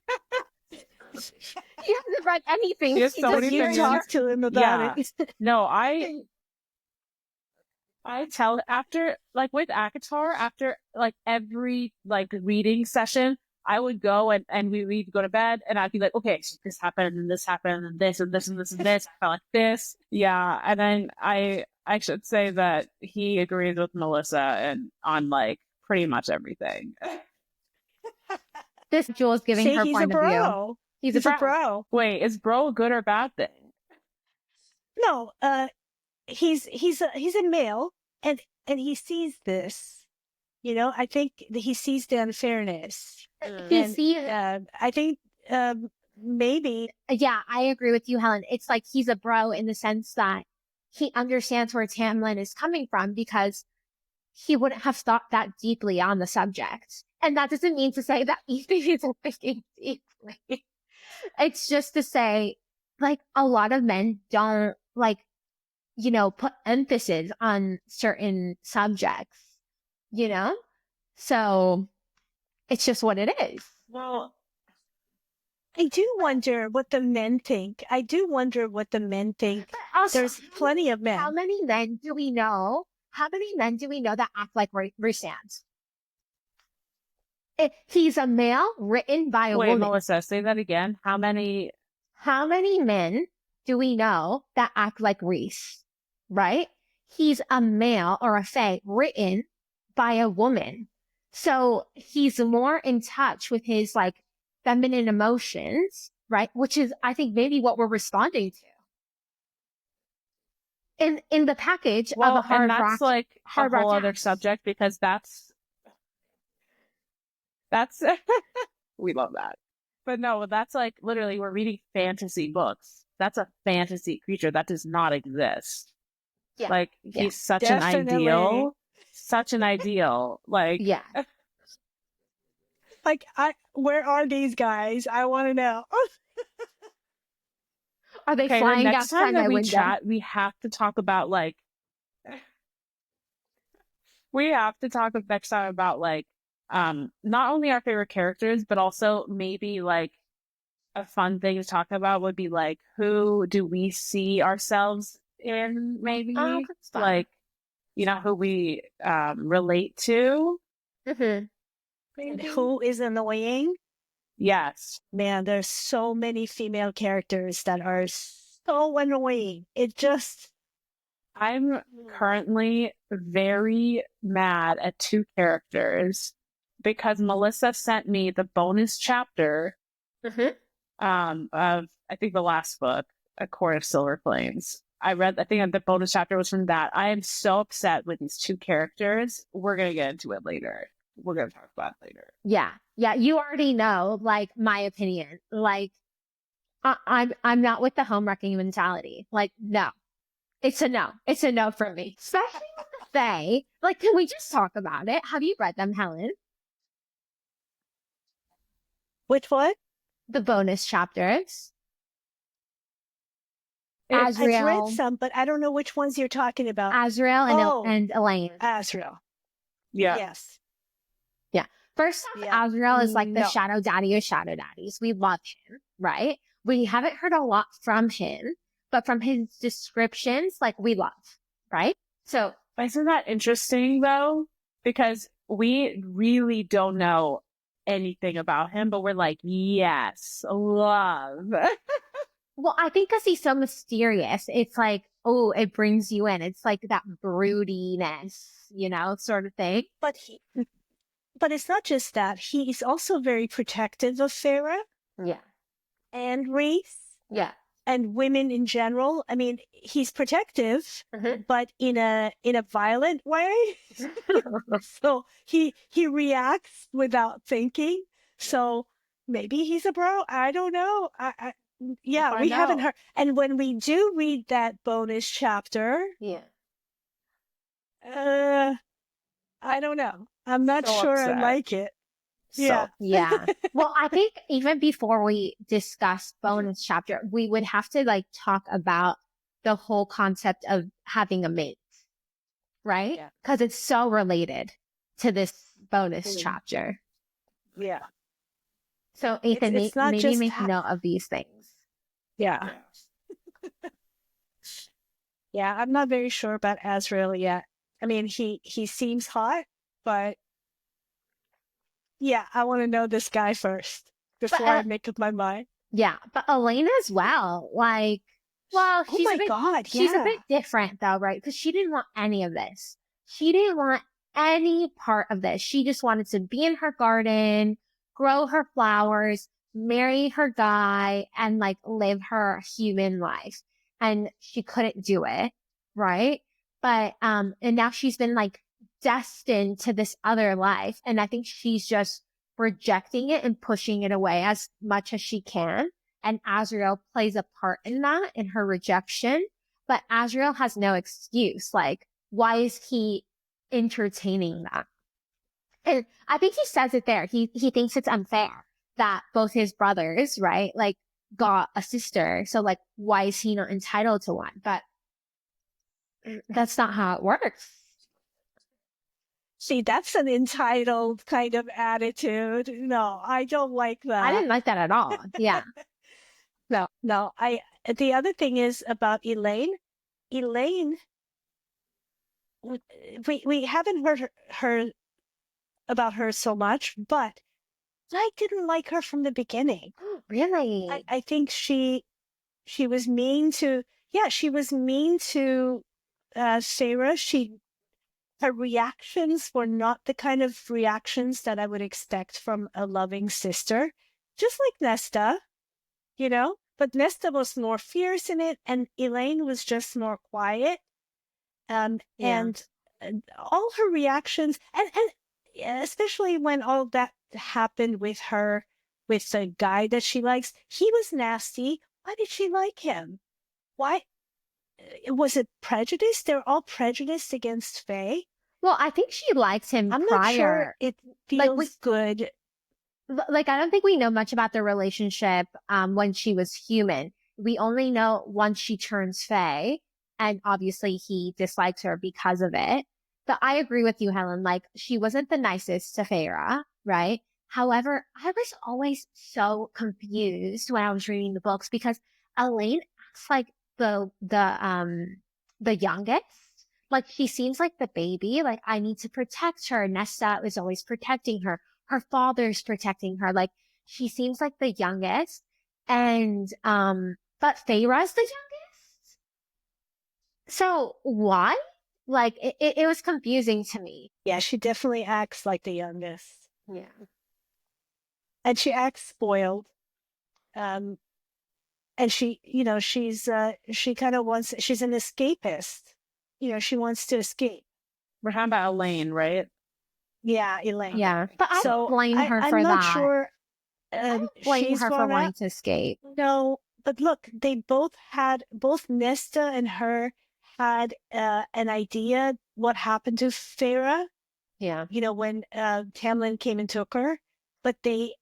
hasn't read anything. He has so many You opinions. talk to him about it. No, I tell after, like with ACOTAR, after like every like reading session, I would go and we'd go to bed and I'd be like, okay, so this happened and this happened and this and this and this and this. I felt like this. Yeah. And then I should say that he agrees with Melissa and on like pretty much everything. This Jules giving her he's point a of view. bro. He's a bro. Wait, is bro a good or bad thing? No, he's a male, and he sees this. You know, I think that he sees the unfairness. I think maybe. Yeah, I agree with you, Helen. It's like he's a bro in the sense that he understands where Tamlin is coming from because he wouldn't have thought that deeply on the subject. And that doesn't mean to say that Ethan isn't thinking deeply. It's just to say, like, a lot of men don't, like, you know, put emphasis on certain subjects, you know? So it's just what it is. Well, I do wonder what the men think. Also, There's plenty of men. How many men do we know? That act like Rhysand? He's a male written by a woman. Wait, Melissa, say that again. How many men do we know that act like Rhys? Right? He's a male or a fae written by a woman. So he's more in touch with his like feminine emotions, right? Which is, I think, maybe what we're responding to. In the package of a hard and that's rock, like hard a whole rock other dance. subject because that's we love that. But no, that's like literally we're reading fantasy books. That's a fantasy creature that does not exist. Yeah. Like he's such Definitely. an ideal. Like Yeah. Like, where are these guys? I want to know. Are they okay, flying the next outside time my that we window? chat, we have to talk about like next time about like not only our favorite characters, but also maybe like a fun thing to talk about would be like who do we see ourselves in, maybe that's fun. like, you know, who we relate to. Mm-hmm. And who is annoying? Yes. Man, there's so many female characters that are so annoying. I'm currently very mad at two characters because Melissa sent me the bonus chapter of I think the last book, A Court of Silver Flames. I think the bonus chapter was from that. I am so upset with these two characters. We're gonna get into it later. We're gonna talk about it later. Yeah. You already know, like, my opinion. Like, I'm not with the home wrecking mentality. Like, no, it's a no. It's a no for me. Especially with the Fae. Like, can we just talk about it? Have you read them, Helen? Which one? The bonus chapters. I've read Azrael, some, but I don't know which ones you're talking about. Azrael and Elaine. Azrael. Yeah. Yes. First off, Yeah. Azrael is like the No. shadow daddy of shadow daddies. We love him, right? We haven't heard a lot from him, but from his descriptions, like, we love, right? So Isn't that interesting though? Because we really don't know anything about him, but we're like, yes, love. well, I think because he's so mysterious, it's like, oh, it brings you in. It's like that broodiness, you know, sort of thing. But it's not just that. He is also very protective of Feyre Yeah. and Rhys Yeah. and women in general. I mean, he's protective, but in a violent way. So he reacts without thinking. So maybe he's a bro. I don't know. Yeah, we haven't heard. And when we do read that bonus chapter, Yeah. I don't know. I'm not So sure I upset. like it. So Yeah. Yeah. Well, I think even before we discuss bonus chapter, we would have to like talk about the whole concept of having a mate, right? Yeah. Because it's so related to this bonus chapter. Yeah. So Ethan, It's not maybe just make note of these things. Yeah. Yeah, I'm not very sure about Azrael yet. I mean, he seems hot, but yeah, I want to know this guy first before I make up my mind. Yeah, but Elena as well. Like, well, Oh my God, she's a yeah. bit different though, right? Because she didn't want any of this. She didn't want any part of this. She just wanted to be in her garden, grow her flowers, marry her guy, and like live her human life. And she couldn't do it, right? But and now she's been like destined to this other life, and I think she's just rejecting it and pushing it away as much as she can. And Azrael plays a part in that, in her rejection. But Azrael has no excuse. Like, why is he entertaining that? And I think he says it there. He thinks it's unfair that both his brothers, right, like got a sister. So like, why is he not entitled to one? But that's not how it works. See, that's an entitled kind of attitude. No, I don't like that. I didn't like that at all. Yeah. No. The other thing is about Elaine. Elaine, we haven't heard her about her so much, but I didn't like her from the beginning. Really? I think she was mean to, she was mean to Feyre. Her reactions were not the kind of reactions that I would expect from a loving sister. Just like Nesta, you know? But Nesta was more fierce in it, and Elaine was just more quiet. And all her reactions, and especially when all that happened with her, with the guy that she likes, he was nasty. Why did she like him? Why? Was it prejudice? They're all prejudiced against Faye. Well, I think she liked him I'm prior. not sure it feels like good. Like, I don't think we know much about their relationship when she was human. We only know once she turns Fae, and obviously he dislikes her because of it. But I agree with you, Helen. Like, she wasn't the nicest to Feyre, right? However, I was always so confused when I was reading the books because Elaine acts like the youngest. Like, she seems like the baby. Like, I need to protect her. Nesta is always protecting her. Her father's protecting her. Like, she seems like the youngest. And, but Feyre's the youngest. So why? Like, it was confusing to me. Yeah, she definitely acts like the youngest. Yeah. And she acts spoiled. And she, she kind of wants, she's an escapist. She wants to escape. We're talking about Elaine, right? Yeah, Elaine. Yeah. But I don't blame her for that. I'm not sure. I don't blame her for wanting to escape. No, but look, they both Nesta and her had an idea what happened to Feyre. Yeah. When Tamlin came and took her, but they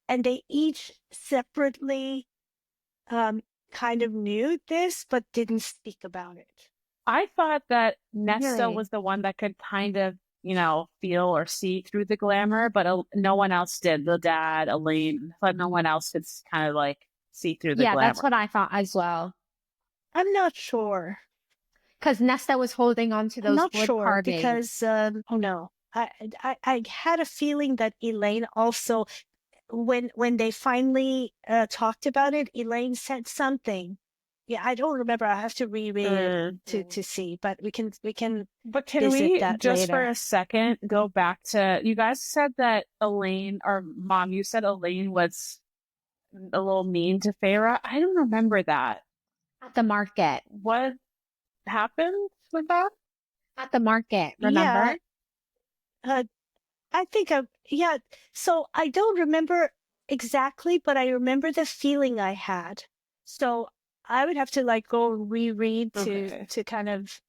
each separately kind of knew this, but didn't speak about it. I thought that Nesta was the one that could kind of, feel or see through the glamour, but no one else did. The dad, Elaine, but no one else could kind of like see through the glamour. Yeah, that's what I thought as well. I'm not sure. Because Nesta was holding on to those I'm not wood sure carvings. Because, oh no. I had a feeling that Elaine also, when they finally talked about it, Elaine said something. Yeah, I don't remember. I have to reread it to see, but we can. But can we just later. For a second go back to, you guys said that Elaine, or Mom, you said Elaine was a little mean to Feyre. I don't remember that. At the market. What happened with that? At the market, remember? Yeah. I think so I don't remember exactly, but I remember the feeling I had. So I would have to like go reread Okay. to kind of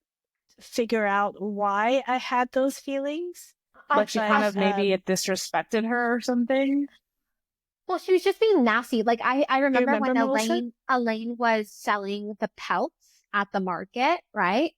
figure out why I had those feelings. Like she kind of maybe um, it disrespected her or something. Well, she was just being nasty. Like I you remember remember, when Melissa? Elaine was selling the pelts at the market, right?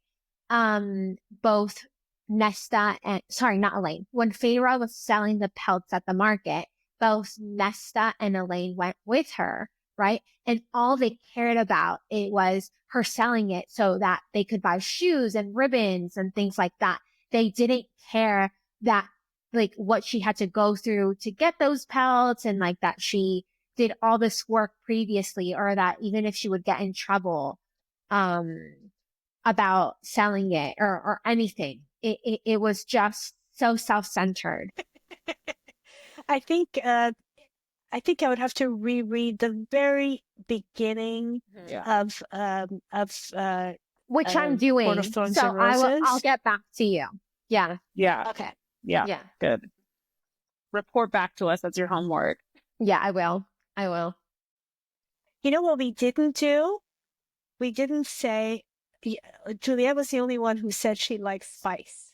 Both Nesta and sorry, not Elaine. When Feyre was selling the pelts at the market, both Nesta and Elaine went with her, right? And all they cared about it was her selling it so that they could buy shoes and ribbons and things like that. They didn't care that like what she had to go through to get those pelts and like that she did all this work previously or that even if she would get in trouble um about selling it or anything it was just so self-centered. I think I would have to reread the very beginning Yeah. of Which I'm Court of doing, Thorns so and I'll Roses. get back to you. Yeah. Yeah. Okay. Yeah. Yeah. Good. Report back to us. That's your homework. Yeah, I will. You know what we didn't do? We didn't say. Juliet was the only one who said she likes spice.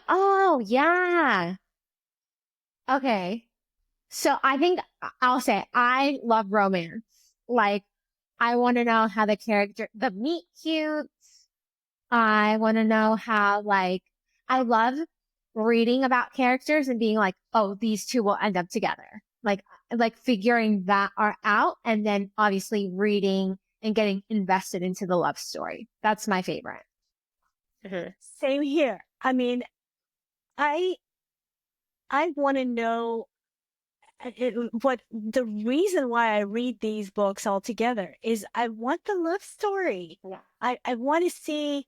Oh yeah. Okay. So I think I'll say I love romance. Like I want to know how the meet cutes. I want to know how like I love reading about characters and being like, oh, these two will end up together. Like figuring that out and then obviously reading and getting invested into the love story. That's my favorite. Same here. I mean, I I want to know what the reason why I read these books all together is I want the love story. Yeah. I want to see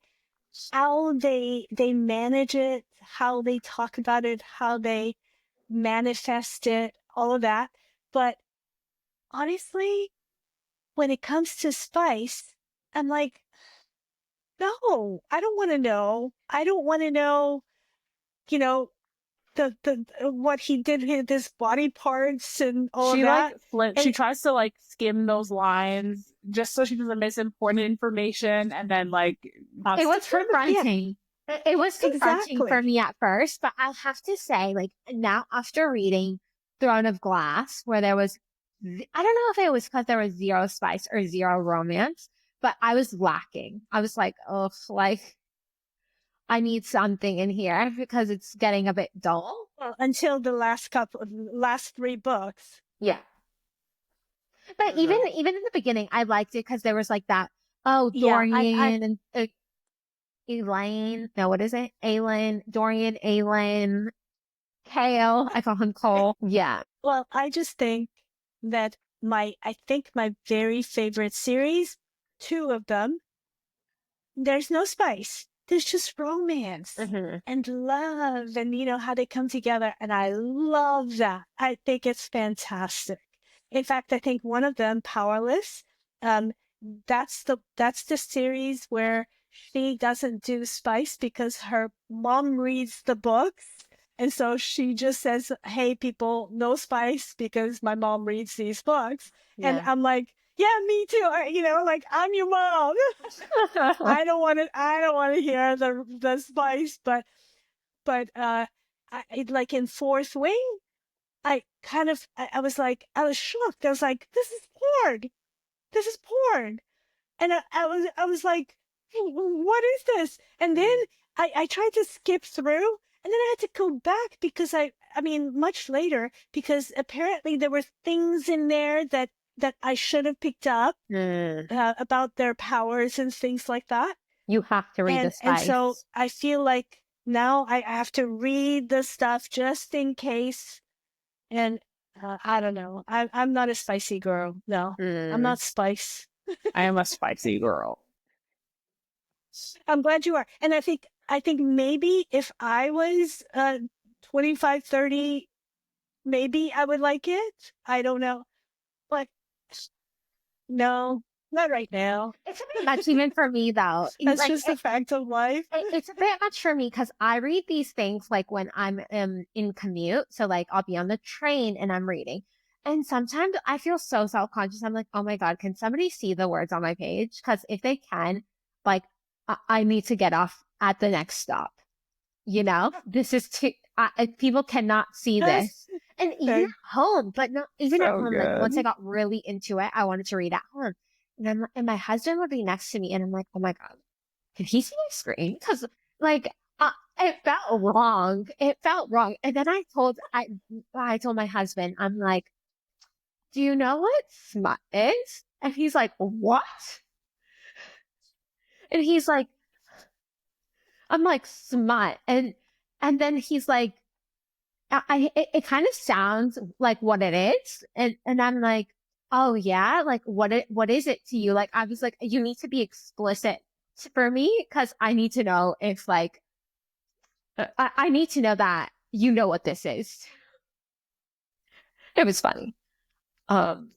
how they manage it, how they talk about it, how they manifest it, all of that. But honestly, when it comes to spice, I'm like, no, I don't want to know. I don't want to know, you know, the what he did with his body parts and all of She like that. she And tries to like skim those lines just so she doesn't miss important information and then like not It was yeah, confronting. It was confronting for exactly. me at first, but I'll have to say, like, now after reading Throne of Glass, where there was, I don't know if it was because there was zero spice or zero romance, but I was lacking. I was like, oh, like, I need something in here because it's getting a bit dull. Well, until the last three books. Yeah. But even in the beginning, I liked it because there was like that, oh, Yeah, Dorian and Elaine. No, what is it? Aelin, Dorian, Aelin, Kale. I call him Cole. Yeah. well, I just think that I think my very favorite series, two of them, there's no spice. There's just romance and love and, how they come together. And I love that. I think it's fantastic. In fact, I think one of them, Powerless, um, that's the series where she doesn't do spice because her mom reads the books. And so she just says, hey, people, no spice because my mom reads these books. And Yeah. I'm like, yeah, me too. Like I'm your mom. I don't want to hear the spice, but like in Fourth Wing, I was like, I was shocked. I was like, this is porn. This is porn. And I was like, what is this? And then I tried to skip through, and then I had to go back because I mean, much later, because apparently there were things in there that I should have picked up about their powers and things like that. You have to read the And spice. so I feel like now I have to read the stuff just in case. And I don't know. I'm not a spicy girl. No, I'm not spice. I am a spicy girl. I'm glad you are. And I think maybe if I was 25, 30, maybe I would like it. I don't know. But no, not right now. It's a bit much even for me though. That's Like just a fact of life. it's a bit much for me because I read these things like when I'm in commute. So like I'll be on the train and I'm reading. And sometimes I feel so self-conscious. I'm like, oh my God, can somebody see the words on my page? Because if they can, like, I need to get off at the next stop. You know, this is too, people cannot see this. And even at home, but not even at So home. Like, once I good. got really into it, I wanted to read at home. And my husband would be next to me, and I'm like, oh my God, can he see my screen? Because, like, it felt wrong. It felt wrong. And then I told my husband, I'm like, do you know what smut is? And he's like, what? And he's like, I'm like, smut. And then he's like, it kind of sounds like what it is. And I'm like, oh yeah, like what is it to you? Like, I was like, you need to be explicit for me, because I need to know if like, I need to know that you know what this is. It was funny. Um,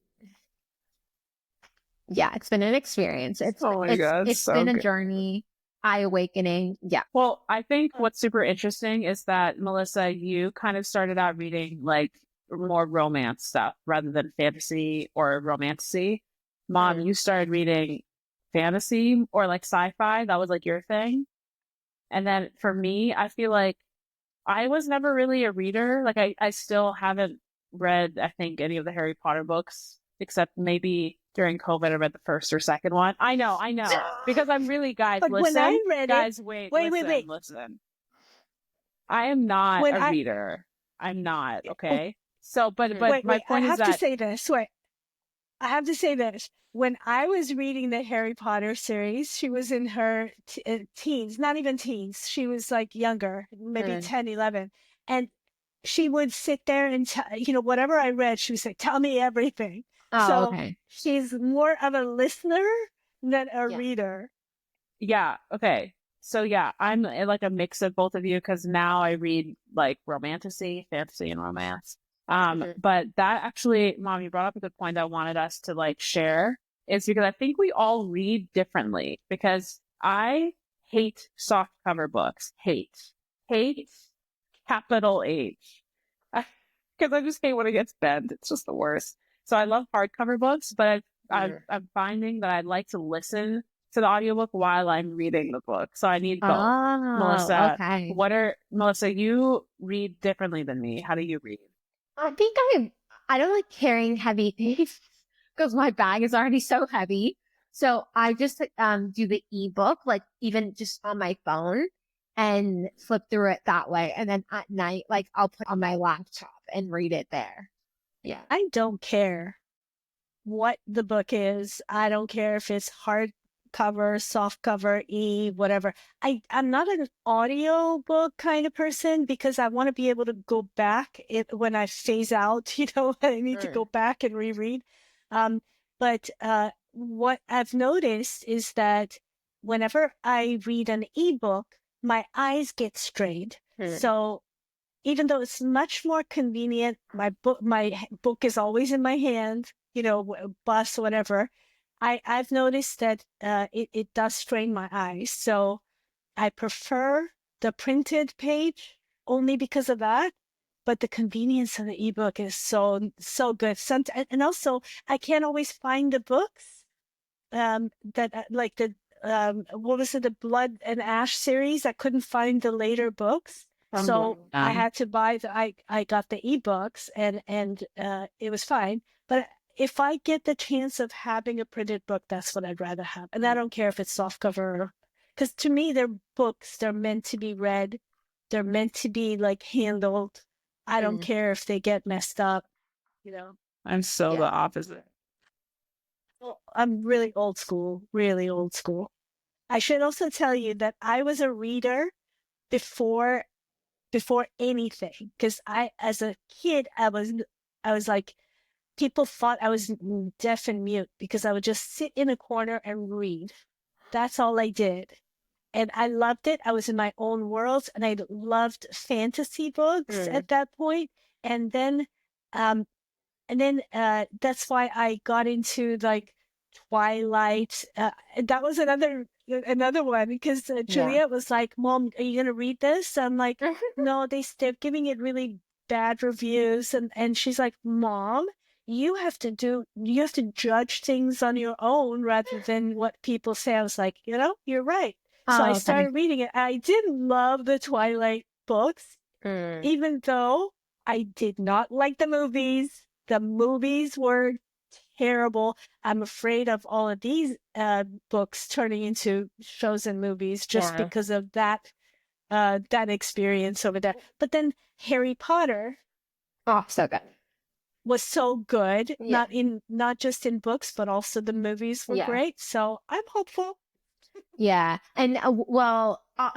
yeah, it's been an experience. Oh my God, It's so been a good. journey, eye awakening. Yeah. Well, I think what's super interesting is that, Melissa, you kind of started out reading like more romance stuff rather than fantasy or romantasy. Mom, you started reading fantasy or like sci-fi. That was like your thing. And then for me, I feel like I was never really a reader. Like I still haven't read, I think, any of the Harry Potter books, except maybe during COVID I read the first or second one. I know. Because I'm really, guys, But listen. when I read Guys, it, wait, wait, listen, wait, wait. listen. I am not When a I reader. I'm not, oh, okay? So, but wait, my wait, I point is have to that, say this. Wait, I have to say this. When I was reading the Harry Potter series, she was in her teens, not even teens. She was like younger, maybe 10, 11. And she would sit there and, whatever I read, she would say, tell me everything. Oh, So okay. she's more of a listener than a Yeah. reader. yeah, okay. So yeah, I'm like a mix of both of you because now I read like romantasy, fantasy, and romance. But that actually, Mom, you brought up a good point that I wanted us to like share is because I think we all read differently because I hate soft cover books. Hate, capital H. Because I just hate when it gets bent. It's just the worst. So I love hardcover books, but I'm finding that I'd like to listen to the audiobook while I'm reading the book. So I need both. Oh, Melissa, okay. Melissa, you read differently than me. How do you read? I think I don't like carrying heavy things because my bag is already so heavy. So I just do the ebook, like even just on my phone, and flip through it that way. And then at night, like I'll put on my laptop and read it there. Yeah. I don't care what the book is. I don't care if it's hardcover, soft cover, whatever. I'm not an audio book kind of person because I want to be able to go back when I phase out, I need to go back and reread. But what I've noticed is that whenever I read an ebook, my eyes get strained. So even though it's much more convenient, my book is always in my hand, bus, whatever. I've noticed that it does strain my eyes. So I prefer the printed page only because of that. But the convenience of the ebook is so good. And also, I can't always find the books that like the what was it, the Blood and Ash series. I couldn't find the later books. So I had to buy I got the ebooks and it was fine. But if I get the chance of having a printed book, that's what I'd rather have. And I don't care if it's softcover, because to me, they're books. They're meant to be read. They're meant to be like handled. I don't care if they get messed up, you know. I'm so the opposite. Well, I'm really old school, really old school. I should also tell you that I was a reader before anything, because as a kid, I was like, people thought I was deaf and mute because I would just sit in a corner and read. That's all I did. And I loved it. I was in my own world, and I loved fantasy books at that point. And then, that's why I got into like Twilight. That was another one because Juliet was like, "Mom, are you gonna read this?" I'm like, "No, they're giving it really bad reviews," and she's like, "Mom, you have to judge things on your own rather than what people say. I was like, you're right. So I started reading it. I did love the Twilight books, even though I did not like the movies. The movies were terrible. I'm afraid of all of these books turning into shows and movies just because of that experience over there. But then Harry Potter, so good, was so good. Not just in books, but also the movies were great. So I'm hopeful. Yeah, and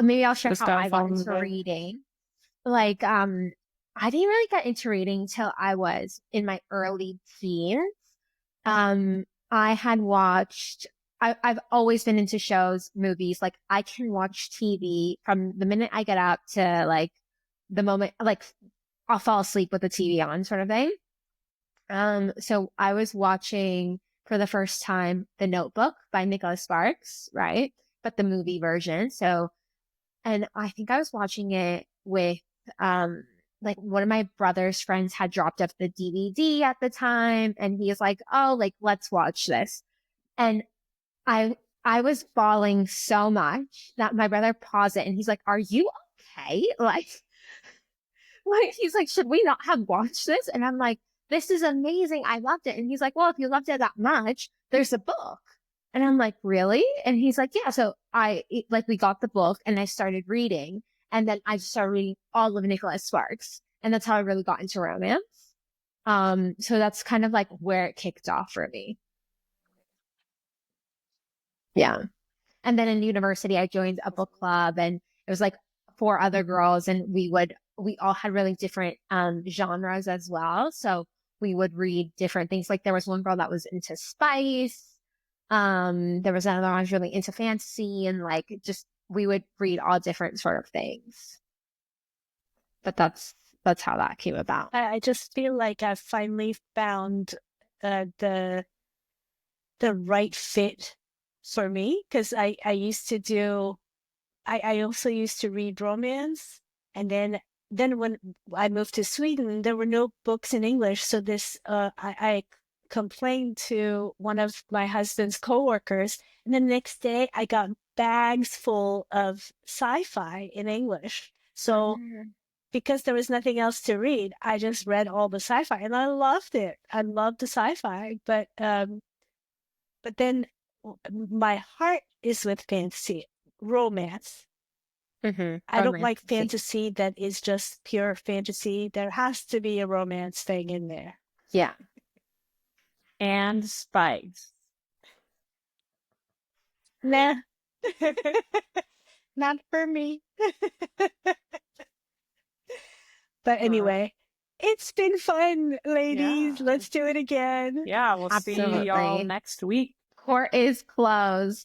maybe I'll share how I got into reading. Like, I didn't really get into reading till I was in my early teens. I had watched. I've always been into shows, movies. Like, I can watch TV from the minute I get up to like the moment, like I'll fall asleep with the TV on, sort of thing. So I was watching for the first time The Notebook by Nicholas Sparks, right? But the movie version. So, and I think I was watching it with, like one of my brother's friends had dropped off the DVD at the time, and he was like, "Oh, like let's watch this." And I was bawling so much that my brother paused it, and he's like, "Are you okay?" Like he's like, "Should we not have watched this?" And I'm like, "This is amazing. I loved it." And he's like, "Well, if you loved it that much, there's a book." And I'm like, "Really?" And he's like, "Yeah." So we got the book and I started reading, and then I just started reading all of Nicholas Sparks, and that's how I really got into romance. So that's kind of like where it kicked off for me. Yeah. And then in university, I joined a book club, and it was like 4 other girls, and we all had really different genres as well. So we would read different things. Like there was one girl that was into spice. There was another one who was really into fantasy, and like just we would read all different sort of things. But that's how that came about. I just feel like I've finally found the right fit for me, because I also used to read romance, and then when I moved to Sweden, there were no books in English. So I complained to one of my husband's coworkers, and the next day I got bags full of sci-fi in English. So because there was nothing else to read, I just read all the sci-fi, and I loved it. I loved the sci-fi, but then my heart is with fantasy, romance. I don't like fantasy that is just pure fantasy. There has to be a romance thing in there. Yeah. And spice. Nah. Not for me. But anyway, it's been fun, ladies. Yeah. Let's do it again. Yeah, we'll see y'all next week. Court is closed.